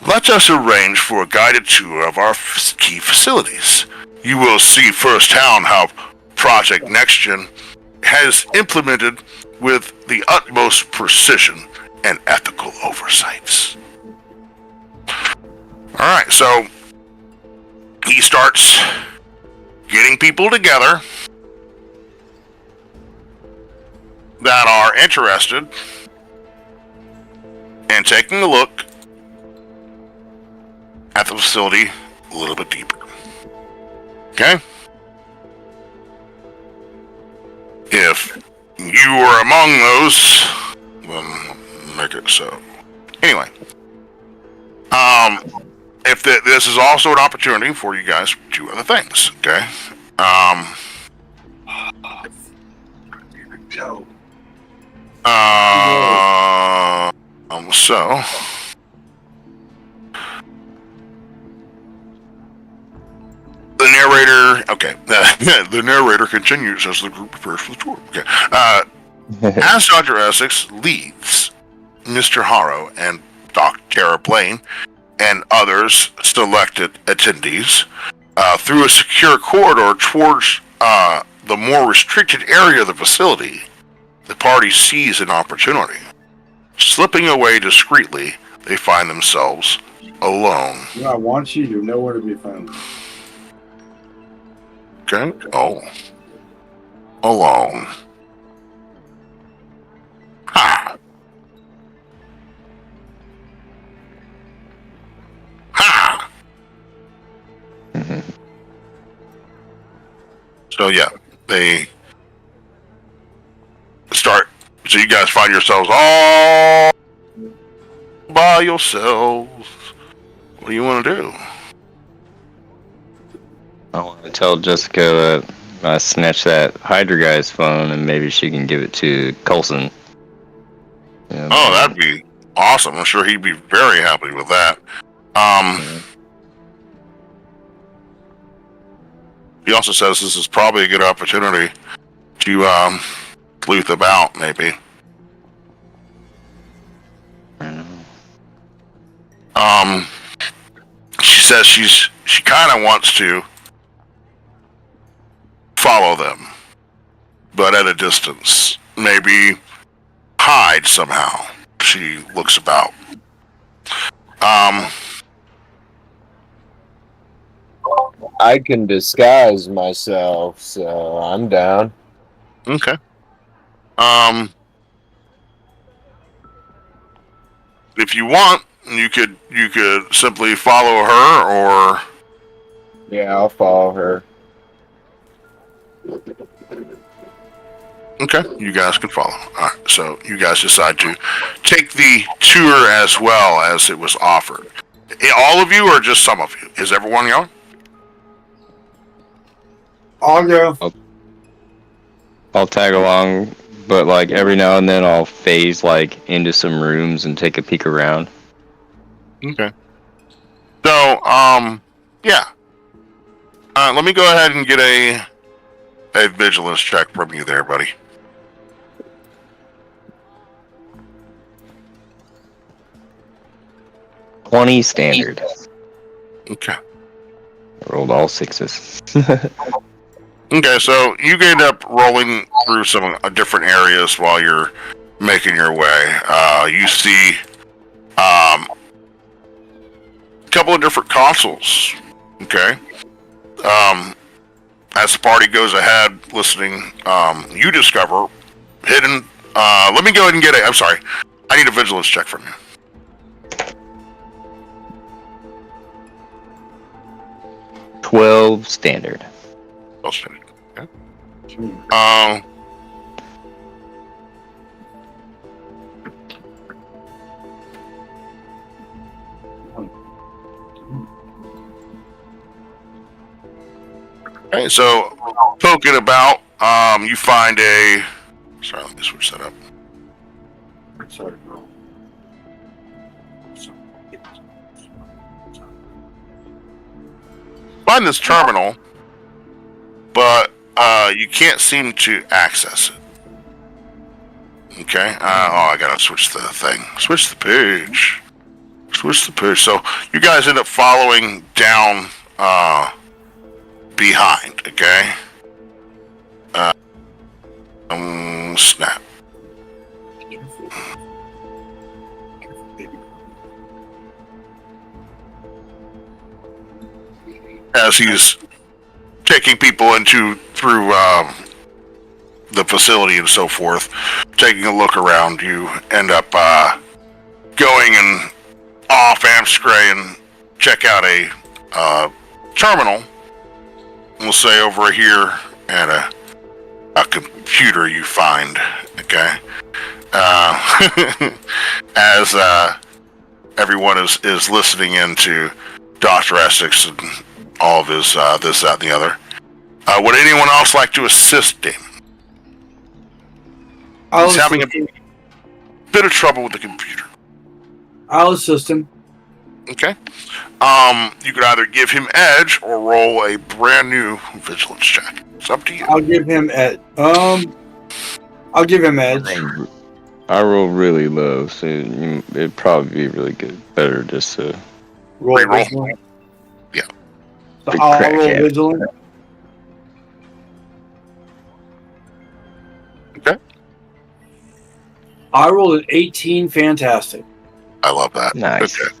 Let us arrange for a guided tour of our key facilities. You will see firsthand how Project NexGen has implemented with the utmost precision and ethical oversights. Alright, so he starts getting people together that are interested and taking a look at the facility a little bit deeper. Okay? If you were among those, then make it so. Anyway, if this is also an opportunity for you guys to do other things, okay? So the narrator, okay, the narrator continues as the group prepares for the tour. Okay, as Dr. Essex leads Mr. Harrow and Dr. Tara Blaine and others selected attendees through a secure corridor towards the more restricted area of the facility, the party sees an opportunity. Slipping away discreetly, they find themselves alone. When I want you, you're nowhere to be found. Okay. Oh. Alone. Ha. Ha. So yeah, they start. So you guys find yourselves all by yourselves. What do you want to do? I want to tell Jessica that I snatched that Hydra guy's phone and maybe she can give it to Coulson. Yeah, oh, that'd be awesome. I'm sure he'd be very happy with that. He also says this is probably a good opportunity to sleuth about, maybe. She says she kind of wants to follow them, but at a distance. Maybe hide somehow. She looks about. I can disguise myself, so I'm down. Okay. If you want, you could simply follow her, or Yeah, I'll follow her. Okay, you guys can follow. All right, so you guys decide to take the tour as well as it was offered. All of you, or just some of you? Is everyone going? I'll go. I'll tag along, but like every now and then I'll phase like into some rooms and take a peek around. Okay. So, yeah. Let me go ahead and get a vigilance check from you there, buddy. $20 standard. Okay. I rolled all 6s. Okay, so you end up rolling through some different areas while you're making your way. You see a couple of different consoles. Okay. As the party goes ahead listening, you discover hidden. Let me go ahead and get I'm sorry. I need a vigilance check from you. $12 standard. Okay. Okay, so poking about, you find a. Sorry, let me switch that up. Sorry. Find this terminal, but you can't seem to access it. Okay. I gotta switch the thing. Switch the page. So you guys end up following down behind. Okay. Snap. As he's taking people through the facility and so forth, taking a look around, you end up going and off Amstray and check out a terminal. We'll say over here at a computer you find. Okay, as everyone is listening into Dr. Essex and all of his this, that, and the other. Would anyone else like to assist him? He's having a bit of trouble with the computer. I'll assist him. Okay. You could either give him edge or roll a brand new vigilance check. It's up to you. I'll give him edge. I'll give him edge. I roll really low, so it'd probably be really good. Better just to Roll. Yeah. So I'll roll vigilant. Okay. I rolled an 18. Fantastic. I love that. Nice. Okay.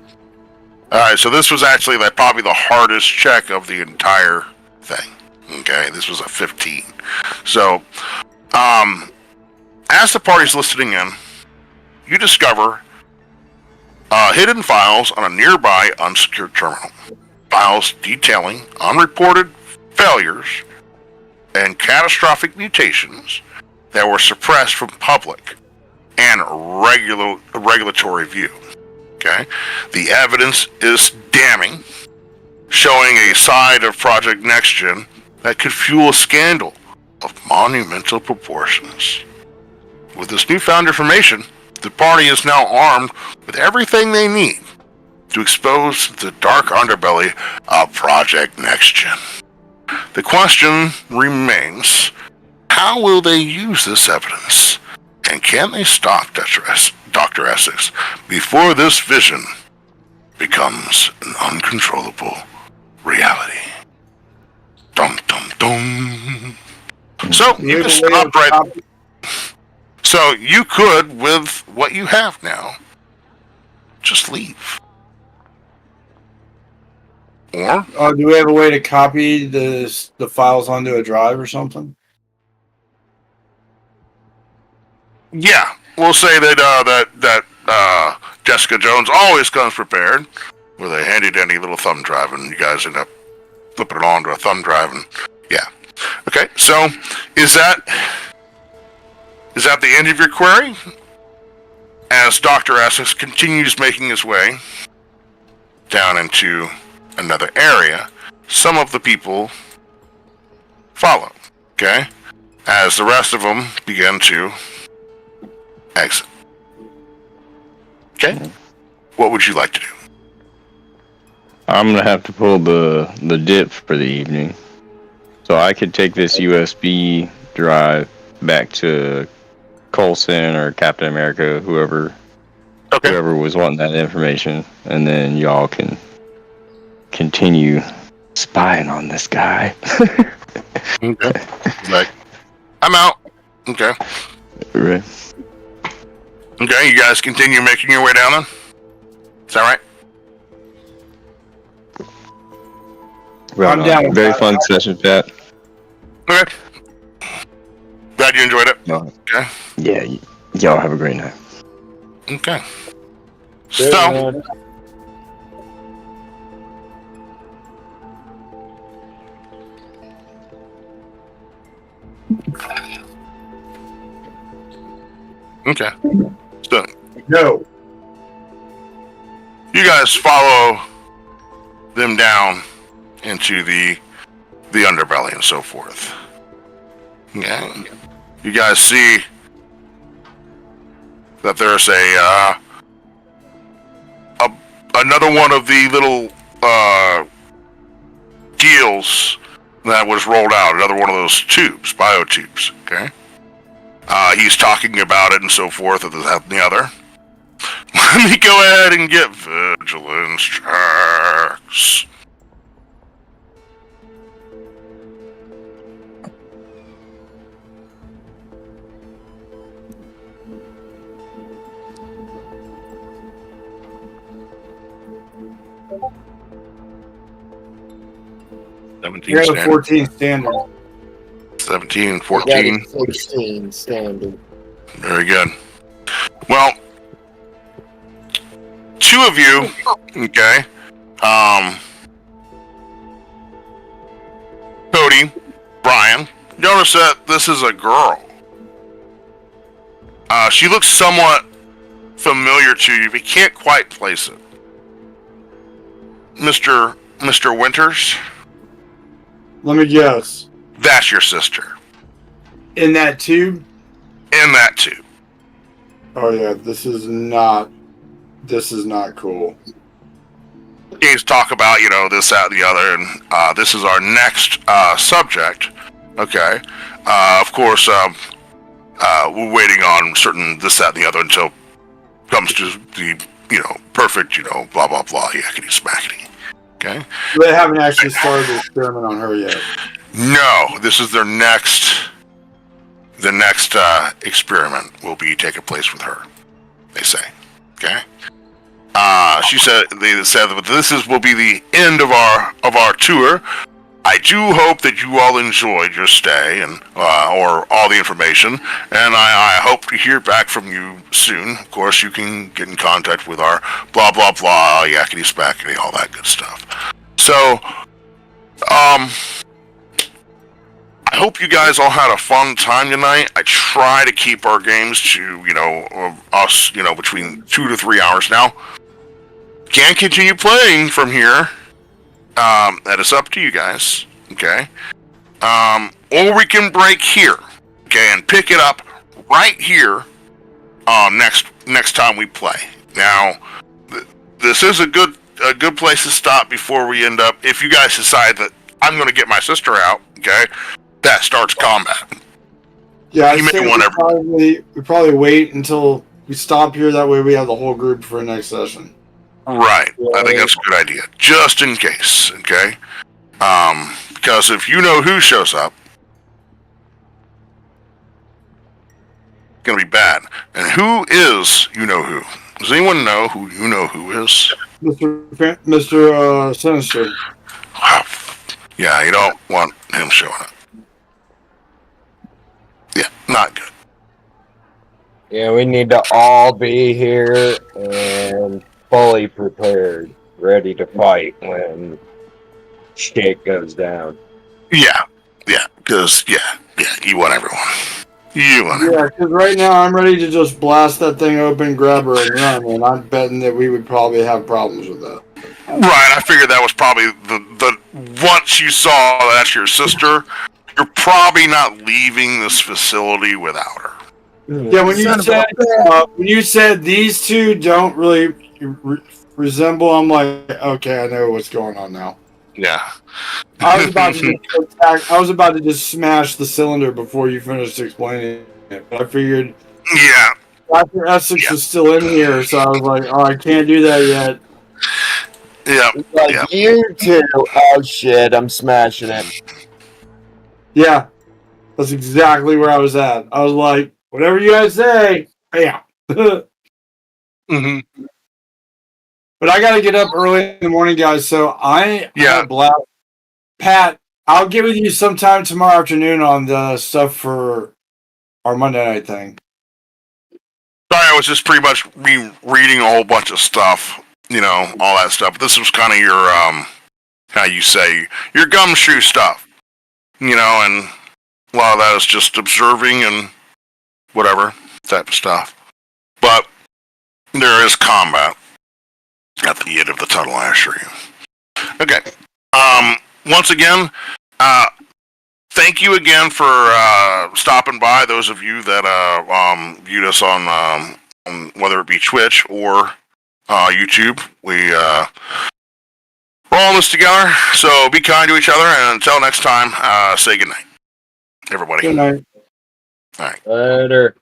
All right, so this was actually probably the hardest check of the entire thing. Okay, this was a 15. So, as the party's listening in, you discover hidden files on a nearby unsecured terminal. Files detailing unreported failures and catastrophic mutations that were suppressed from public and regulatory view. Okay, the evidence is damning, showing a side of Project NexGen that could fuel a scandal of monumental proportions. With this newfound information, the party is now armed with everything they need to expose the dark underbelly of Project NexGen. The question remains, how will they use this evidence? And can they stop Dr. Essex before this vision becomes an uncontrollable reality? Dum dum dum. So you can stop right. So you could, with what you have now, just leave. Or Do we have a way to copy the files onto a drive or something? yeah, we'll say that Jessica Jones always comes prepared with a handy dandy little thumb drive, and you guys end up flipping it onto a thumb drive, and yeah. Okay, so is that is that the end of your query? As Dr. Essex continues making his way down into another area, some of the people follow, okay? As the rest of them begin to exit. Okay? What would you like to do? I'm gonna have to pull the dip for the evening, so I could take this USB drive back to Coulson or Captain America, whoever was wanting that information, and then y'all can continue spying on this guy. Okay. Like, I'm out. Okay. Right. Okay, you guys continue making your way down then? Is that right? Right. I'm down. Very fun session, Pat. Okay. Glad you enjoyed it. No. Okay. Yeah, y'all have a great night. Okay. So, okay. So, No. you guys follow them down into the underbelly and so forth. Yeah. You guys see that there's another one of the little deals that was rolled out. Another one of those tubes, biotubes. Okay. He's talking about it and so forth, and that and the other. Let me go ahead and get vigilance checks. You got a 14 standard. 17, 14. 16 standard. Very good. Well, two of you, okay, Cody, Brian, notice that this is a girl. She looks somewhat familiar to you, but you can't quite place it. Mr. Winters? Let me guess. That's your sister. In that tube? In that tube. Oh yeah, this is not cool. He's talk about, this, that, and the other, and this is our next subject. Okay. Of course, we're waiting on certain this, that, and the other until it comes to the, perfect, blah, blah, blah, yakety smackety. Okay? They haven't actually started the experiment on her yet. No, this is their next. The next experiment will be taking place with her. They say. Okay. They said that this will be the end of our tour. I do hope that you all enjoyed your stay and or all the information, and I hope to hear back from you soon. Of course, you can get in contact with our blah blah blah, yakety spackety, all that good stuff. So, I hope you guys all had a fun time tonight. I try to keep our games to us between 2 to 3 hours now. Can't continue playing from here. That is up to you guys, okay? Or we can break here, okay, and pick it up right here next time we play. Now, this is a good place to stop before we end up. If you guys decide that I'm going to get my sister out, okay, that starts combat. Yeah, I think we probably wait until we stop here. That way, we have the whole group for next session. Right. I think that's a good idea. Just in case, okay? Because if who shows up, it's going to be bad. And who is who? Does anyone know who who is? Mr. Sinister. Yeah, you don't want him showing up. Yeah, not good. Yeah, we need to all be here and fully prepared, ready to fight when shit goes down. Yeah, because, you want everyone. Yeah, because right now I'm ready to just blast that thing open, grab her, and run, and I'm betting that we would probably have problems with that. Right, I figured that was probably the once you saw that's your sister, you're probably not leaving this facility without her. Yeah, when you said these two don't really resemble, I'm like, okay, I know what's going on now. Yeah. I was about to just attack. I was about to just smash the cylinder before you finished explaining it. But I figured Yeah. Dr. Essex was still in here, so I was like, oh, I can't do that yet. Yeah. Like Yeah. you two. Oh shit! I'm smashing it. Yeah, that's exactly where I was at. I was like, whatever you guys say, bam. Mm-hmm. But I got to get up early in the morning, guys. So I have blast. Pat, I'll get with you sometime tomorrow afternoon on the stuff for our Monday night thing. Sorry, I was just pretty much reading a whole bunch of stuff, you know, all that stuff. This was kind of your, how you say, your gumshoe stuff, you know, and a lot of that is just observing and whatever type of stuff. But there is combat at the end of the tunnel, I assure you. Okay. Once again, thank you again for stopping by. Those of you that viewed us on whether it be Twitch or YouTube, we're all in this together. So be kind to each other, and until next time, say good night, everybody. Good night. All right. Later.